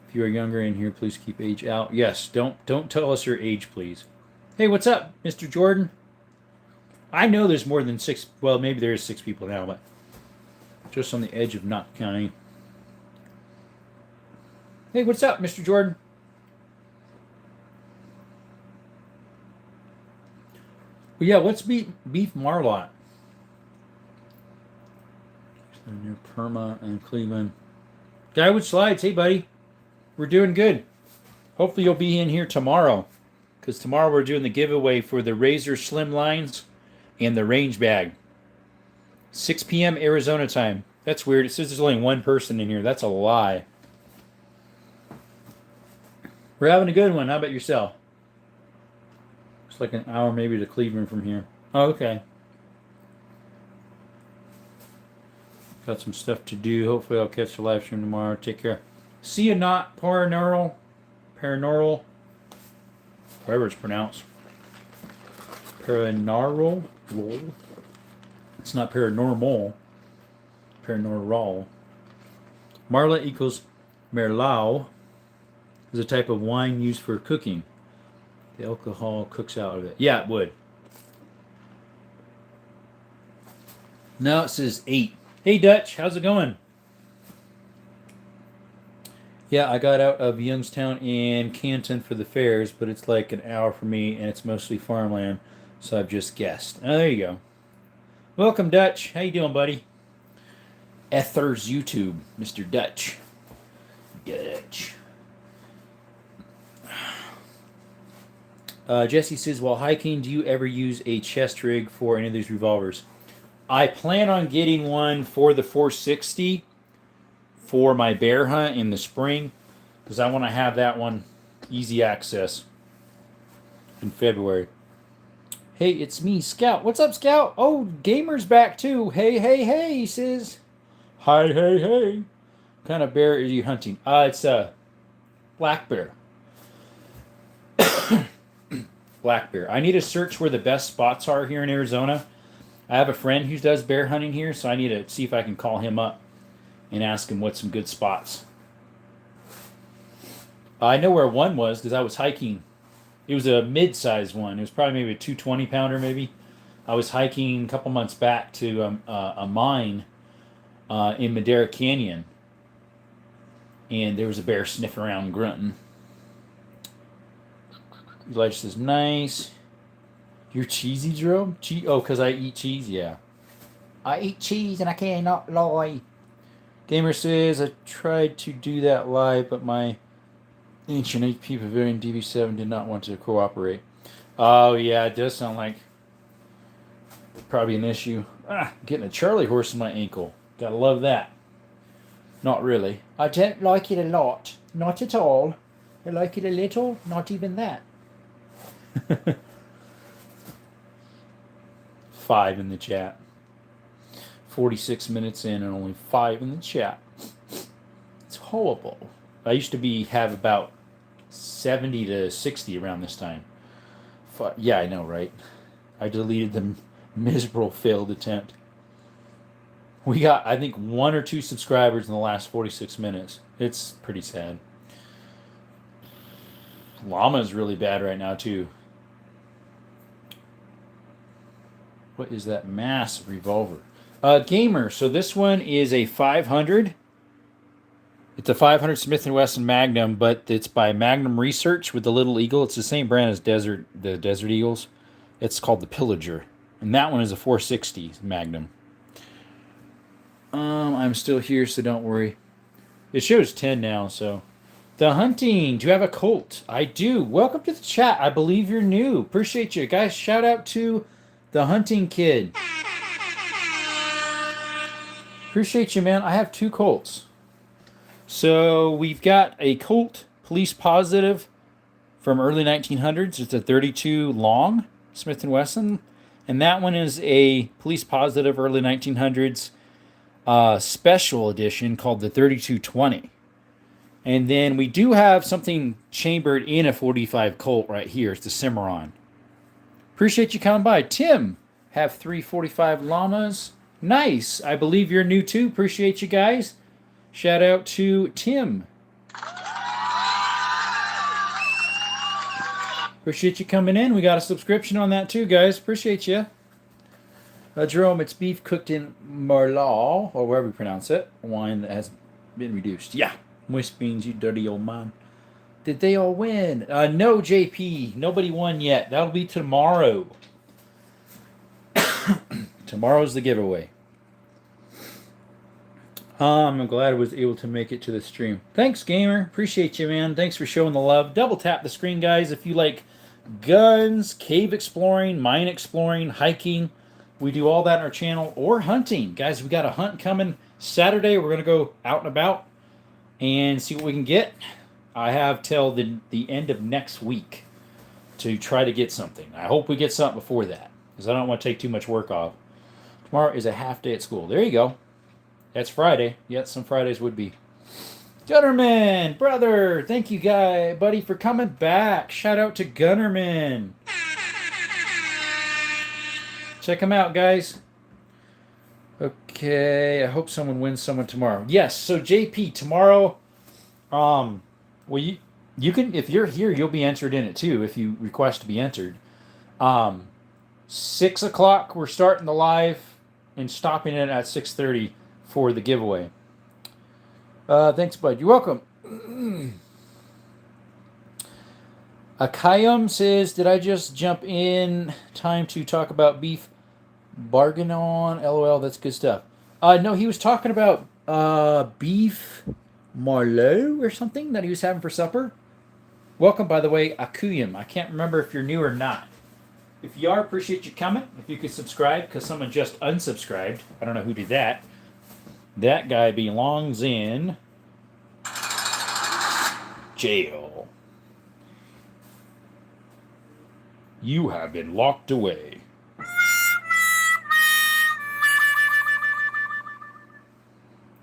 If you are younger in here, please keep age out. Yes, don't tell us your age, please. Hey, what's up, Mr. Jordan? I know there's more than 6. Well, maybe there is 6 people now, but just on the edge of not counting. Hey, what's up, Mr. Jordan? Well, yeah, what's beef marlot? Near Perma and Cleveland. Guy with slides, hey, buddy. We're doing good. Hopefully you'll be in here tomorrow. Because tomorrow we're doing the giveaway for the Razor Slim Lines and the range bag. 6 p.m. Arizona time. That's weird. It says there's only 1 person in here. That's a lie. We're having a good one. How about yourself? It's like an hour maybe to Cleveland from here. Oh, okay. Got some stuff to do. Hopefully I'll catch the live stream tomorrow. Take care. See you not paranormal. However it's pronounced. Paranormal. It's not paranormal. Paranormal. Marla equals Merlot. Is a type of wine used for cooking. The alcohol cooks out of it. Yeah, it would. Now it says 8. Hey, Dutch, how's it going? Yeah, I got out of Youngstown and Canton for the fairs, but it's like an hour for me, and it's mostly farmland, so I've just guessed. Oh, there you go. Welcome, Dutch. How you doing, buddy? Ether's YouTube, Mr. Dutch. Dutch. Jesse says, while hiking, do you ever use a chest rig for any of these revolvers? I plan on getting one for the 460 for my bear hunt in the spring because I want to have that one easy access in February. Hey, it's me, Scout. What's up, Scout? Oh, Gamer's back too. Hey, hey, hey, he says. Hi, hey, hey. What kind of bear are you hunting? It's a black bear. Black bear. I need to search where the best spots are here in Arizona. I have a friend who does bear hunting here, so I need to see if I can call him up and ask him what's some good spots. I know where one was because I was hiking. It was a mid-sized one. It was probably maybe a 220 pounder, maybe. I was hiking a couple months back to a mine in Madera Canyon, and there was a bear sniffing around grunting. Elijah says, nice. You're cheesy, Jerome? Oh, because I eat cheese? Yeah. I eat cheese and I cannot lie. Gamer says, I tried to do that live, but my ancient HP Pavilion DV7 did not want to cooperate. Oh, yeah, it does sound like probably an issue. Getting a Charlie horse in my ankle. Gotta love that. Not really. I don't like it a lot. Not at all. I like it a little. Not even that. 5 in the chat. 46 minutes in and only 5 in the chat. It's horrible. I used to have about 70 to 60 around this time. Yeah, I know, right? I deleted the miserable failed attempt. We got, I think, 1 or 2 subscribers in the last 46 minutes. It's pretty sad. Llama is really bad right now, too. What is that massive revolver? Gamer, so this one is a 500. It's a 500 Smith & Wesson Magnum, but it's by Magnum Research with the little eagle. It's the same brand as the Desert Eagles. It's called the Pillager. And that one is a 460 Magnum. I'm still here, so don't worry. It shows 10 now, so. The hunting. Do you have a Colt? I do. Welcome to the chat. I believe you're new. Appreciate you. Guys, shout out to the hunting kid. Appreciate you, man. I have 2 Colts. So we've got a Colt Police Positive from early 1900s. It's a 32 long Smith & Wesson. And that one is a Police Positive early 1900s special edition called the 3220. And then we do have something chambered in a 45 Colt right here. It's the Cimarron. Appreciate you coming by. Tim, have 345 llamas. Nice. I believe you're new too. Appreciate you guys. Shout out to Tim. Appreciate you coming in. We got a subscription on that too, guys. Appreciate you. Jerome, it's beef cooked in Merlot, or wherever you pronounce it. Wine that has been reduced. Yeah. Moist beans, you dirty old man. Did they all win? No, JP. Nobody won yet. That'll be tomorrow. Tomorrow's the giveaway. I'm glad I was able to make it to the stream. Thanks, Gamer. Appreciate you, man. Thanks for showing the love. Double tap the screen, guys, if you like guns, cave exploring, mine exploring, hiking. We do all that on our channel. Or hunting. Guys, we got a hunt coming Saturday. We're going to go out and about and see what we can get. I have till the end of next week to try to get something. I hope we get something before that because I don't want to take too much work off. Tomorrow is a half day at school. There you go. That's Friday. Yet some Fridays would be. Gunnerman, brother, thank you, buddy, for coming back. Shout out to Gunnerman. Check him out, guys. Okay, I hope someone wins someone tomorrow. Yes, so JP, tomorrow, well, you can, if you're here, you'll be entered in it too, if you request to be entered. 6 o'clock, we're starting the live and stopping it at 6:30 for the giveaway. Thanks, bud. You're welcome. Akayam says, did I just jump in time to talk about beef bargain on? LOL, that's good stuff. No, he was talking about beef Marlowe or something that he was having for supper. Welcome, by the way, Akuyam. I can't remember if you're new or not. If you are, appreciate you coming. If you could subscribe, because someone just unsubscribed. I don't know who did that. That guy belongs in jail. You have been locked away.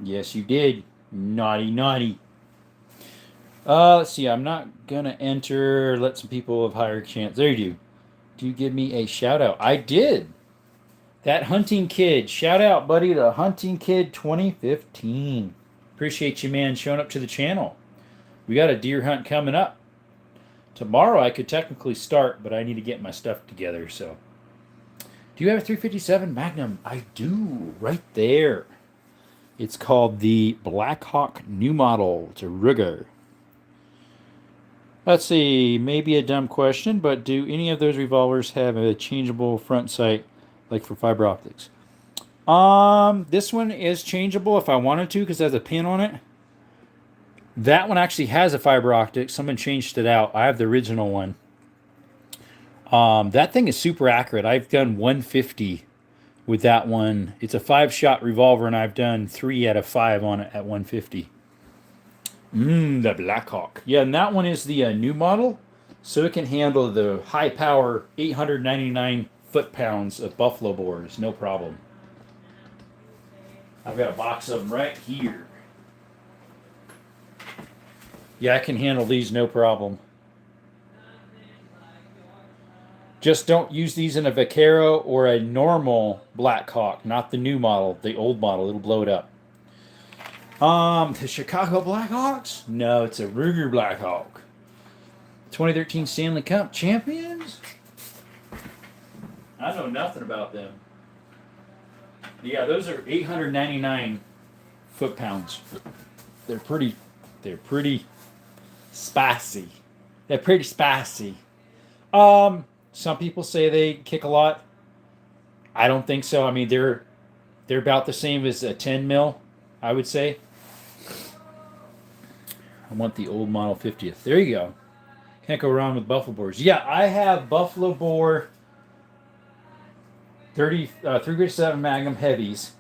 Yes, you did. Naughty, naughty. Let's see. I'm not gonna enter. Let some people have higher chance. There you do. Do you give me a shout out? I did. That Hunting Kid. Shout out, buddy, to Hunting Kid 2015. Appreciate you, man, showing up to the channel. We got a deer hunt coming up. Tomorrow I could technically start, but I need to get my stuff together, so. Do you have a 357 Magnum? I do, right there. It's called the Blackhawk New Model. It's a Ruger. Let's see, maybe a dumb question, but do any of those revolvers have a changeable front sight, like for fiber optics? This one is changeable if I wanted to, because it has a pin on it. That one actually has a fiber optic. Someone changed it out. I have the original one. That thing is super accurate. I've done 150 with that one. It's a 5-shot revolver, and I've done 3 out of 5 on it at 150. The Blackhawk. Yeah, and that one is the new model, so it can handle the high power 899 foot-pounds of buffalo bores, no problem. I've got a box of them right here. Yeah, I can handle these no problem. Just don't use these in a Vaquero or a normal Blackhawk, not the new model, the old model. It'll blow it up. The Chicago Blackhawks? No, it's a Ruger Blackhawk. 2013 Stanley Cup champions? I know nothing about them. Yeah, those are 899 foot-pounds. They're pretty spicy. They're pretty spicy. Some people say they kick a lot. I don't think so. I mean, they're about the same as a 10 mil, I would say. I want the old model 50th. There you go. Can't go wrong with buffalo bores. Yeah, I have buffalo bore 357 Magnum heavies.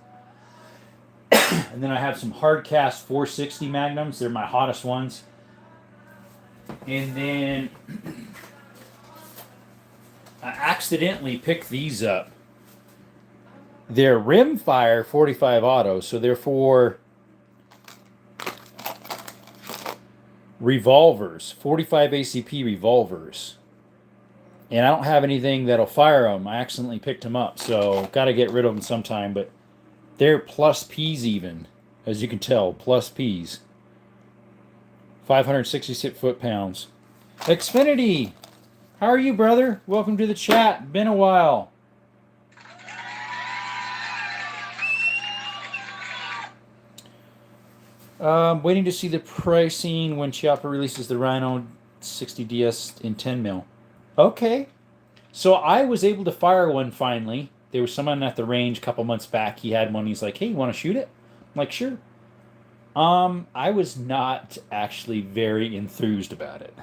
And then I have some hard cast 460 Magnums. They're my hottest ones. And then I accidentally picked these up. They're rimfire 45 auto, so they're for revolvers, 45 ACP revolvers. And I don't have anything that'll fire them. I accidentally picked them up, so got to get rid of them sometime. But they're plus P's even, as you can tell, plus P's. 566 foot-pounds. Xfinity, how are you, brother? Welcome to the chat. Been a while. Waiting to see the pricing when Chiappa releases the Rhino 60DS in 10 mil. Okay. So I was able to fire one finally. There was someone at the range a couple months back. He had one. He's like, hey, you want to shoot it? I'm like, sure. I was not actually very enthused about it.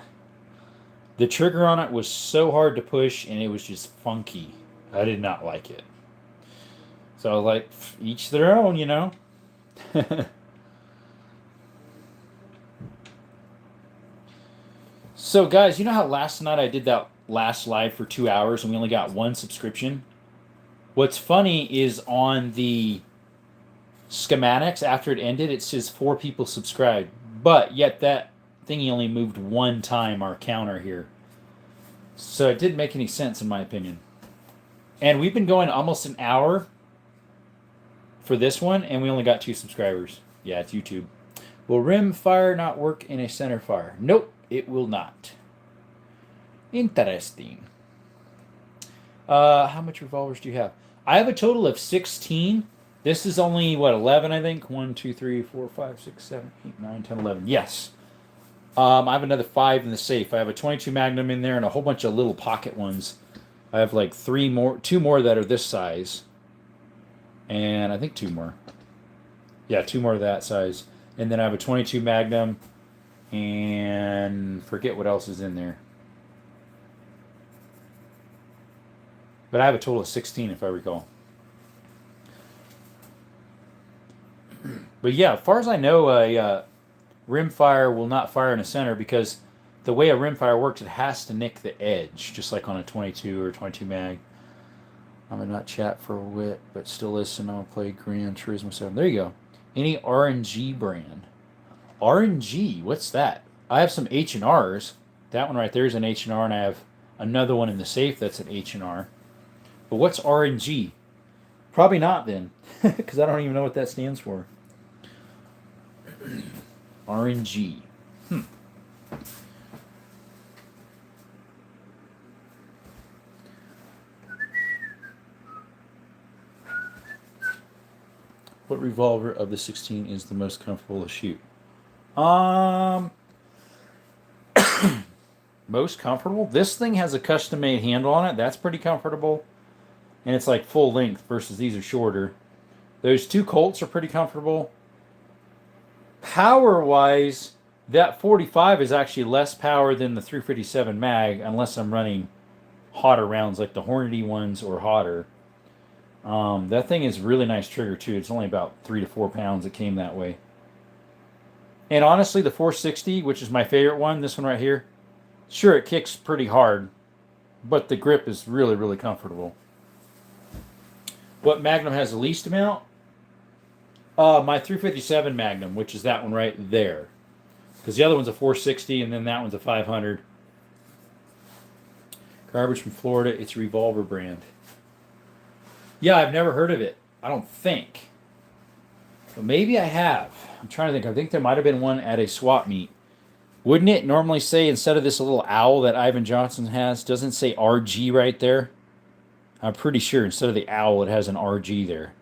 The trigger on it was so hard to push, and it was just funky. I did not like it. So I was like, each their own, you know? So, guys, you know how last night I did that last live for 2 hours and we only got 1 subscription? What's funny is on the schematics, after it ended, it says 4 people subscribed. But yet that thingy only moved 1 time, our counter here. So it didn't make any sense in my opinion. And we've been going almost an hour for this one, and we only got 2 subscribers. Yeah, it's YouTube. Will rim fire not work in a center fire? Nope, it will not. Interesting. How much revolvers do you have? I have a total of 16. This is only, what, 11, I think? 1, 2, 3, 4, 5, 6, 7, 8, 9, 10, 11. Yes. I have another 5 in the safe. I have a 22 Magnum in there and a whole bunch of little pocket ones. I have like 2 more that are this size. And I think 2 more. Yeah, 2 more of that size. And then I have a 22 Magnum. And forget what else is in there. But I have a total of 16, if I recall. But yeah, as far as I know, a rimfire will not fire in the center because the way a rimfire works, it has to nick the edge, just like on a 22 or 22 mag. I'm gonna not chat for a whit, but still listen. I'm gonna play Gran Turismo 7. There you go. Any RNG brand? RNG? What's that? I have some H&Rs. That one right there is an H&R, and I have another one in the safe that's an H&R. But what's RNG? Probably not then, because I don't even know what that stands for. RNG. What revolver of the 16 is the most comfortable to shoot? Most comfortable? This thing has a custom-made handle on it. That's pretty comfortable. And it's like full length versus these are shorter. Those two Colts are pretty comfortable. Power-wise, that 45 is actually less power than the 357 mag unless I'm running hotter rounds like the Hornady ones or hotter. That thing is really nice trigger too. It's only about 3 to 4 pounds. It came that way. And honestly, the 460, which is my favorite one, this one right here, sure, it kicks pretty hard, but the grip is really, really comfortable. What Magnum has the least amount? My 357 Magnum, which is that one right there. Because the other one's a 460, and then that one's a 500. Garbage from Florida. It's a Revolver brand. Yeah, I've never heard of it. I don't think. But maybe I have. I'm trying to think. I think there might have been one at a swap meet. Wouldn't it normally say, instead of this little owl that Ivan Johnson has, doesn't it say RG right there? I'm pretty sure instead of the owl, it has an RG there.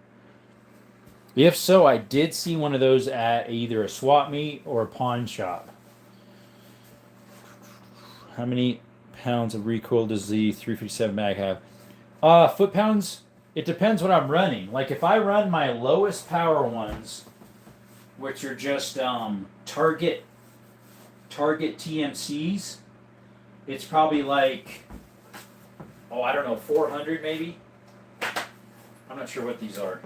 If so, I did see one of those at either a swap meet or a pawn shop. How many pounds of recoil does the 357 mag have? Foot pounds? It depends what I'm running. Like if I run my lowest power ones, which are just target TMCs, it's probably like, I don't know, 400 maybe? I'm not sure what these are.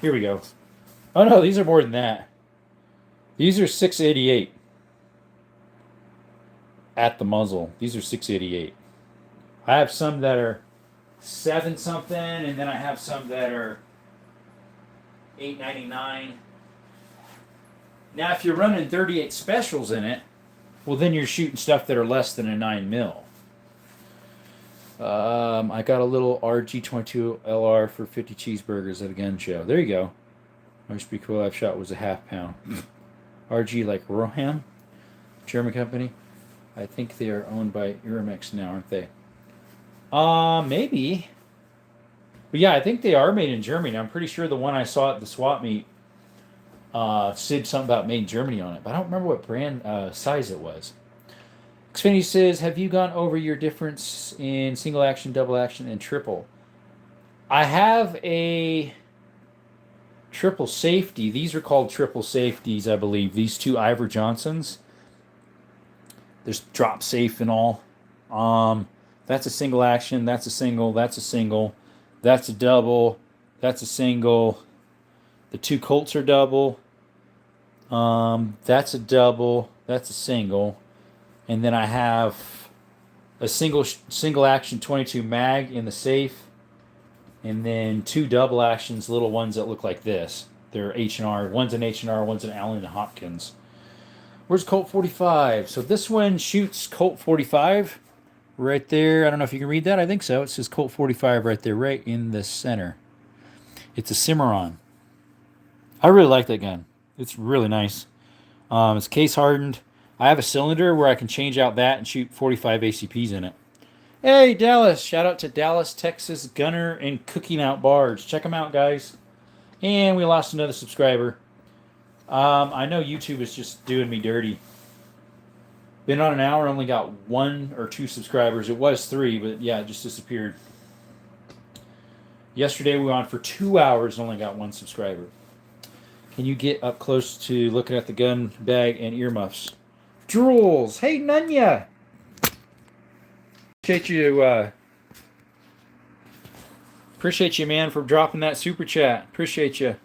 Here we go. Oh no, these are more than that. These are 688 at the muzzle. These are 688. I have some that are 7 something, and then I have some that are 899. Now, if you're running 38 specials in it, well, then you're shooting stuff that are less than a 9 mil. I got a little RG22 LR for 50 cheeseburgers at a gun show. There you go. Most recoil I've shot was a half pound. RG like Roham, German company. I think they are owned by Uramex now, aren't they? Maybe. But yeah, I think they are made in Germany. I'm pretty sure the one I saw at the swap meet said something about made in Germany on it, but I don't remember what brand size it was. Xfinity says, have you gone over your difference in single action, double action, and triple? I have a triple safety. These are called triple safeties, I believe. These two Ivor Johnsons. There's drop safe and all. That's a single action. That's a single. That's a single. That's a double. That's a single. The two Colts are double. That's a double. That's a single. And then I have a single action 22 mag in the safe. And then 2 double actions, little ones that look like this. They're H&R. One's an H&R, one's an Allen & Hopkins. Where's Colt 45? So this one shoots Colt 45 right there. I don't know if you can read that. I think so. It says Colt 45 right there, right in the center. It's a Cimarron. I really like that gun. It's really nice. It's case hardened. I have a cylinder where I can change out that and shoot 45 ACPs in it. Hey, Dallas. Shout out to Dallas, Texas Gunner and Cooking Out Bars. Check them out, guys. And we lost another subscriber. I know YouTube is just doing me dirty. Been on an hour, only got 1 or 2 subscribers. It was 3, but yeah, it just disappeared. Yesterday we were on for 2 hours and only got 1 subscriber. Can you get up close to looking at the gun bag and earmuffs? Drools! Hey, Nunya! Appreciate you Appreciate you, man, for dropping that super chat. Appreciate you.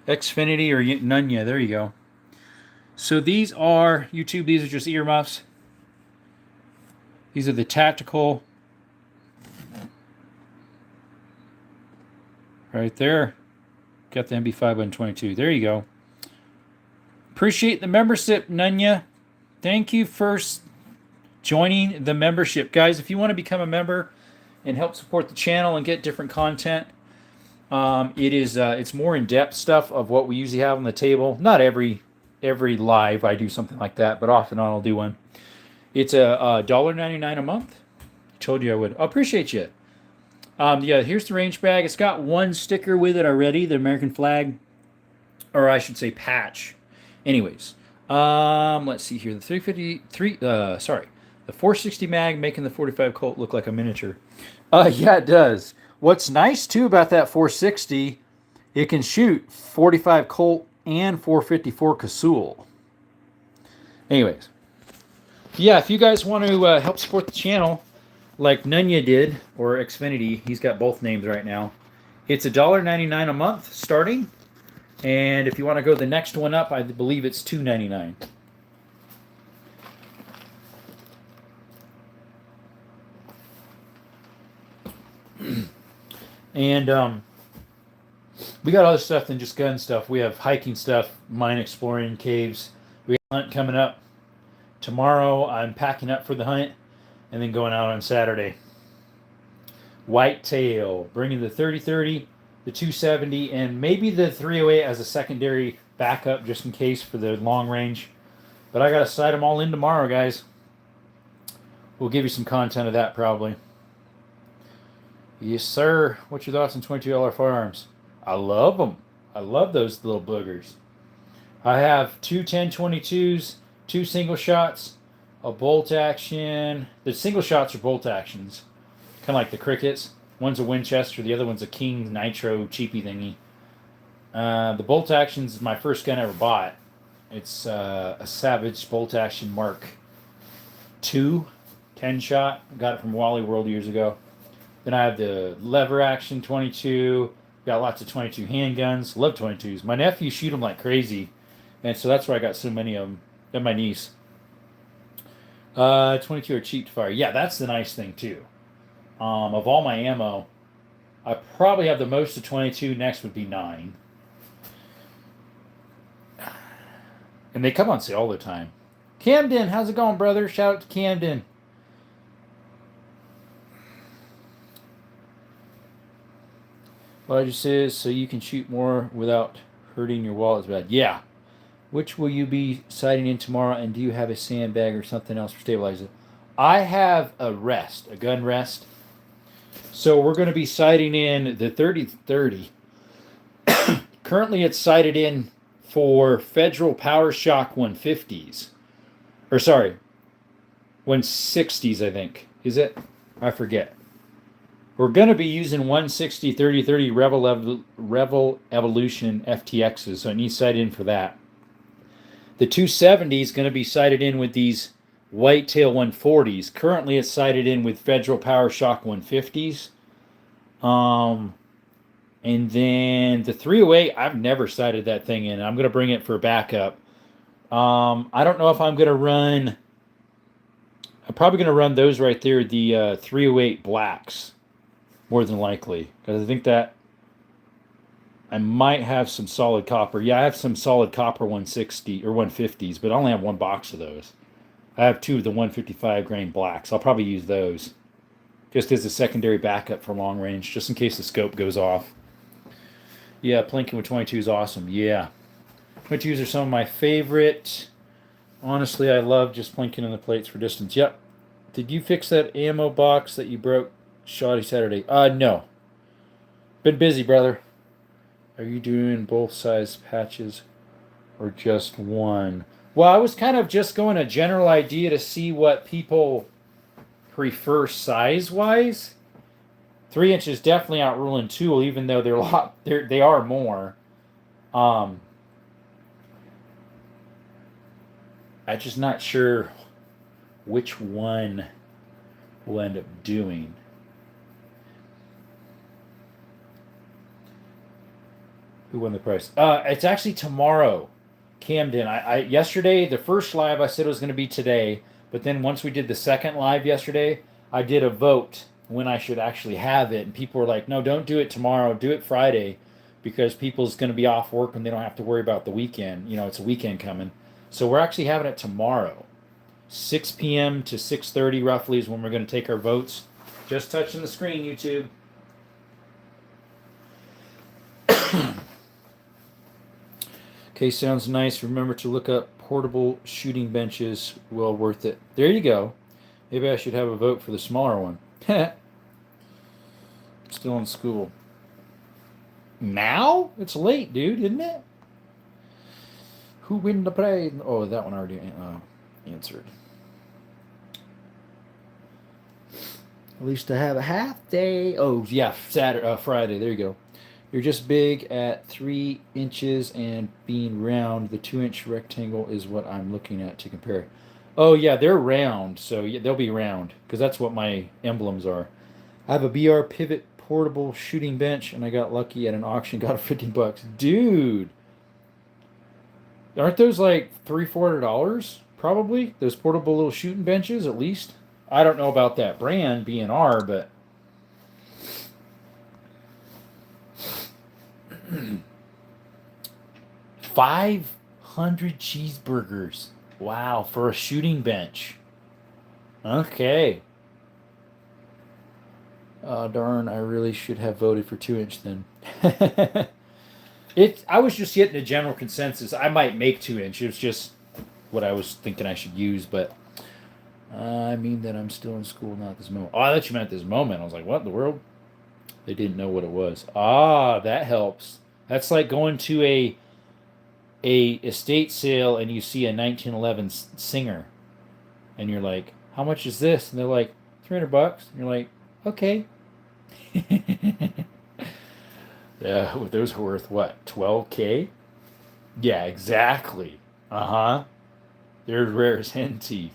Xfinity or Nunya. There you go. So these are, YouTube, these are just earmuffs. These are the tactical. Right there. Got the MB5-122. There you go. Appreciate the membership, Nunya. Thank you for joining the membership. Guys, if you want to become a member and help support the channel and get different content, it's more in-depth stuff of what we usually have on the table. Not every live I do something like that, but off and on I'll do one. It's a $1.99 a month. Told you I would. I appreciate you. Yeah, here's the range bag. It's got one sticker with it already, the American flag, or I should say patch. Anyways, let's see here. The the 460 mag making the 45 Colt look like a miniature. Yeah, it does. What's nice too about that 460, it can shoot 45 Colt and 454 Casull. Anyways, yeah, if you guys want to help support the channel, like Nunya did, or Xfinity, he's got both names right now. It's $1.99 a month starting, and if you want to go the next one up, I believe it's $2.99. And we got other stuff than just gun stuff. We have hiking stuff, mine exploring, caves. We have a hunt coming up tomorrow. I'm packing up for the hunt and then going out on Saturday. Whitetail, bringing the 30-30, the 270, and maybe the 308 as a secondary backup just in case for the long range. But I got to sight them all in tomorrow, guys. We'll give you some content of that probably. Yes, sir. What's your thoughts on $22 firearms? I love them. I love those little boogers. I have two 10-22s, two single shots, a bolt action. The single shots are bolt actions, kind of like the Crickets. One's a Winchester, the other one's a King Nitro cheapy thingy. The bolt actions is my first gun I ever bought. It's a Savage bolt action Mark II 10-shot. Got it from Wally World years ago. Then I have the lever action 22. Got lots of 22 handguns. Love 22s. My nephew shoot them like crazy, and so that's why I got so many of them. And my niece. 22 are cheap to fire. Yeah, that's the nice thing too. Of all my ammo, I probably have the most of 22. Next would be 9. And they come on sale all the time. Camden, how's it going, brother? Shout out to Camden. Elijah says, so you can shoot more without hurting your wallet. Bad. Yeah. Which will you be sighting in tomorrow, and do you have a sandbag or something else for stabilizer? I have a rest, a gun rest. So we're going to be sighting in the 30-30. Currently it's sighted in for Federal PowerShock 150s. Or sorry, 160s, I think. Is it? I forget. We're going to be using 160 30-30 Rebel Evolution FTXs, so it needs sighted in for that. The 270 is going to be sighted in with these Whitetail 140s. Currently, it's sighted in with Federal PowerShock 150s. And then the 308, I've never sighted that thing in. I'm going to bring it for backup. I don't know if I'm going to run... I'm probably going to run those right there, the 308 blacks. More than likely, because I think that I might have some solid copper. Yeah, I have some solid copper 160 or 150s, but I only have one box of those. I have 2 of the 155 grain blacks. I'll probably use those just as a secondary backup for long range, just in case the scope goes off. Yeah, plinking with 22 is awesome. Yeah, 22s are some of my favorite. Honestly, I love just plinking in the plates for distance. Yep. Did you fix that ammo box that you broke Shoddy Saturday? No. Been busy, brother. Are you doing both size patches or just one? Well, I was kind of just going a general idea to see what people prefer size-wise. 3 inches definitely outruling 2, even though they are more. I'm just not sure which one we'll end up doing. Who won the prize? It's actually tomorrow. Camden. I yesterday the first live I said it was going to be today, but then once we did the second live yesterday, I did a vote when I should actually have it, and people were like, "No, don't do it tomorrow. Do it Friday, because people's going to be off work and they don't have to worry about the weekend. You know, it's a weekend coming." So we're actually having it tomorrow, 6 p.m. to 6:30 roughly is when we're going to take our votes. Just touching the screen, YouTube. Okay, sounds nice. Remember to look up portable shooting benches. Well worth it. There you go. Maybe I should have a vote for the smaller one. Still in school. Now? It's late, dude, isn't it? Who win the prize? Oh, that one already answered. At least I have a half day. Oh, yeah, Saturday, Friday. There you go. You're just big at 3 inches and being round. The 2-inch rectangle is what I'm looking at to compare. Oh yeah, they're round, so yeah, they'll be round because that's what my emblems are. I have a BR Pivot portable shooting bench, and I got lucky at an auction, got it 50 bucks. Dude, aren't those like $300-$400? Probably those portable little shooting benches, at least. I don't know about that brand B&R, but 500 cheeseburgers. Wow, for a shooting bench. Okay. Oh, darn, I really should have voted for 2-inch then. I was just getting a general consensus. I might make 2-inch. It was just what I was thinking I should use, but I mean that I'm still in school, not this moment. Oh, I thought you meant this moment. I was like, what in the world? They didn't know what it was. Ah, that helps. That's like going to a estate sale and you see a 1911 Singer, and you're like, "How much is this?" And they're like, $300. And you're like, "Okay." Yeah, those are worth what? 12K? Yeah, exactly. Uh huh. They're rare as hen teeth.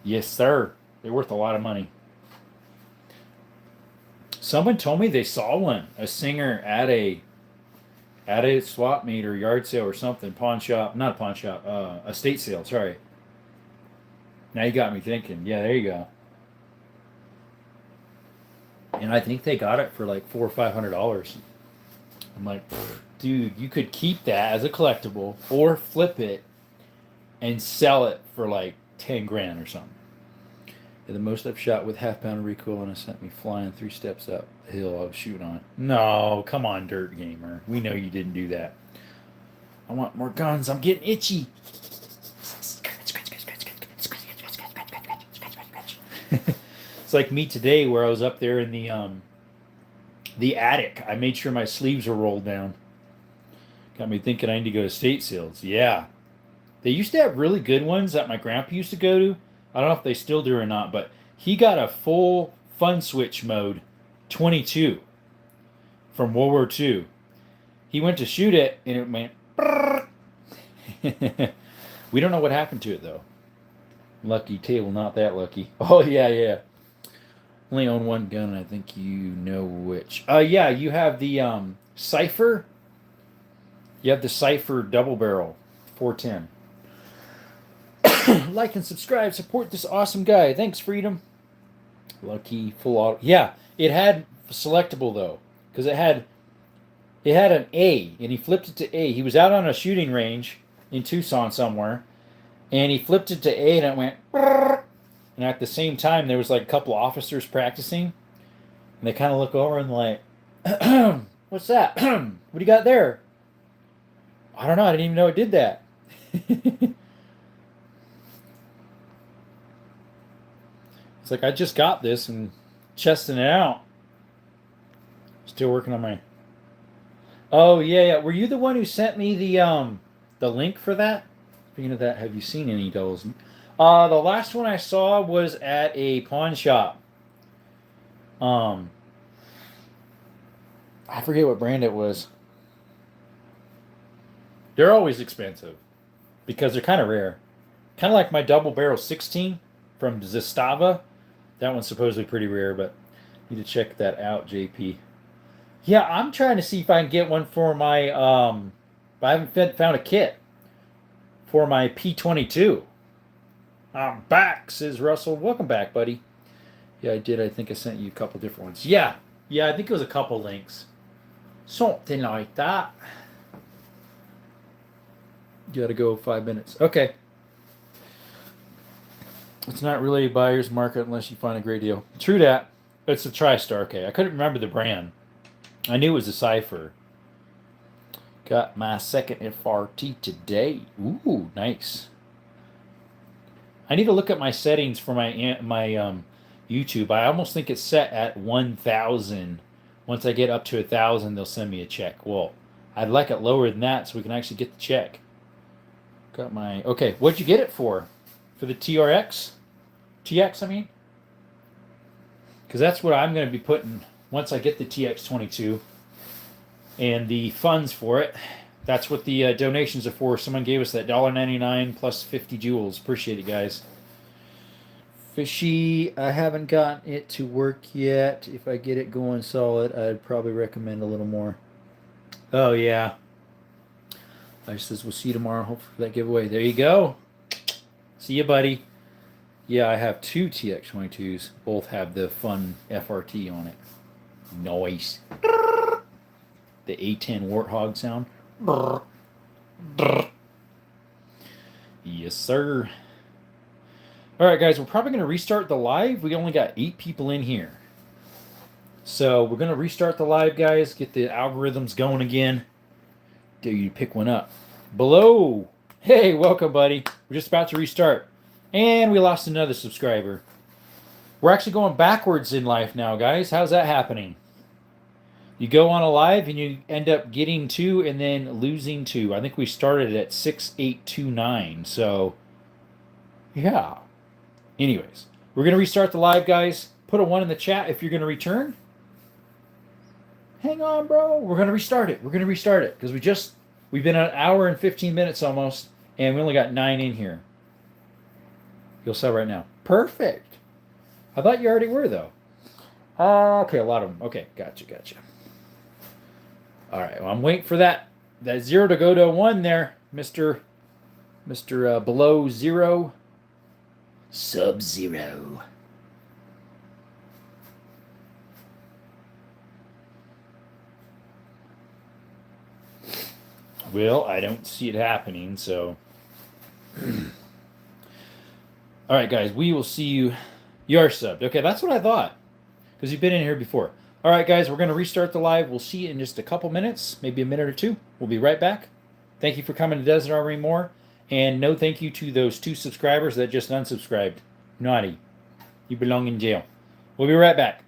Yes, sir. They're worth a lot of money. Someone told me they saw one, a Singer at a swap meet or yard sale or something, pawn shop, not a pawn shop, estate sale. Sorry. Now you got me thinking. Yeah, there you go. And I think they got it for like $400 or $500. I'm like, dude, you could keep that as a collectible or flip it and sell it for like 10 grand or something. Yeah, the most I've shot with half-pound recoil and it sent me flying 3 steps up the hill I was shooting on. No, come on, Dirt Gamer. We know you didn't do that. I want more guns. I'm getting itchy. It's like me today, where I was up there in the attic. I made sure my sleeves were rolled down. Got me thinking I need to go to state sales. Yeah, they used to have really good ones that my grandpa used to go to. I don't know if they still do or not, but he got a full fun switch mode 22 from World War II. He went to shoot it and it went. We don't know what happened to it though. Lucky table, not that lucky. Oh yeah, yeah. Only own one gun, and I think you know which. Yeah, you have the Cipher. You have the Cipher double barrel, 410. Like and subscribe. Support this awesome guy. Thanks, Freedom. Lucky full auto. Yeah, it had selectable though, because it had an A, and he flipped it to A. He was out on a shooting range in Tucson somewhere, and he flipped it to A, and it went. And at the same time, there was like a couple officers practicing, and they kind of look over and like, "What's that? What do you got there?" I don't know. I didn't even know it did that. It's like I just got this and chesting it out. Still working on my. Oh yeah, yeah. Were you the one who sent me the link for that? Speaking of that, have you seen any dolls? The last one I saw was at a pawn shop. Um, I forget what brand it was. They're always expensive because they're kind of rare. Kind of like my double barrel 16 from Zastava. That one's supposedly pretty rare, but need to check that out, JP. Yeah, I'm trying to see if I can get one for my. I haven't found a kit for my P22. I'm back, says Russell. Welcome back, buddy. Yeah, I did. I think I sent you a couple different ones. Yeah, I think it was a couple links. Something like that. You gotta go 5 minutes. Okay. It's not really a buyer's market unless you find a great deal. True that. It's a TriStar K. I couldn't remember the brand. I knew it was a Cypher. Got my second FRT today. Ooh, nice. I need to look at my settings for my YouTube. I almost think it's set at 1,000. Once I get up to 1,000, they'll send me a check. Well, I'd like it lower than that so we can actually get the check. Got my... Okay, what'd you get it for? For the TRX? TX, I mean? Because that's what I'm going to be putting once I get the TX22 and the funds for it. That's what the donations are for. Someone gave us that $1.99 plus 50 joules. Appreciate it, guys. Fishy, I haven't gotten it to work yet. If I get it going solid, I'd probably recommend a little more. Oh, yeah. I says, we'll see you tomorrow. Hopefully for that giveaway. There you go. See you, buddy. Yeah, I have two TX22s. Both have the fun FRT on it. Nice. The A10 Warthog sound. Yes, sir. All right, guys, we're probably going to restart the live. We only got 8 people in here. So we're going to restart the live, guys. Get the algorithms going again. Dare you pick one up. Below. Hey, welcome, buddy. We're just about to restart. And we lost another subscriber. We're actually going backwards in life now, guys. How's that happening? You go on a live and you end up getting 2 and then losing 2. I think we started at 6829. So, yeah. Anyways, we're going to restart the live, guys. Put a 1 in the chat if you're going to return. Hang on, bro. We're going to restart it. We're going to restart it because we've been an hour and 15 minutes almost, and we only got 9 in here. You'll sell right now. Perfect. I thought you already were, though. Okay, a lot of them. Okay, gotcha. All right, well, I'm waiting for that 0 to go to 1 there, Mr. Below Zero. Sub-Zero. Well, I don't see it happening, so... All right, guys, we will see you. You are subbed. Okay, that's what I thought, because you've been in here before. All right, guys, we're going to restart the live. We'll see you in just a couple minutes, maybe a minute or 2. We'll be right back. Thank you for coming to Desert Armory More, and no thank you to those 2 subscribers that just unsubscribed. Naughty. You belong in jail. We'll be right back.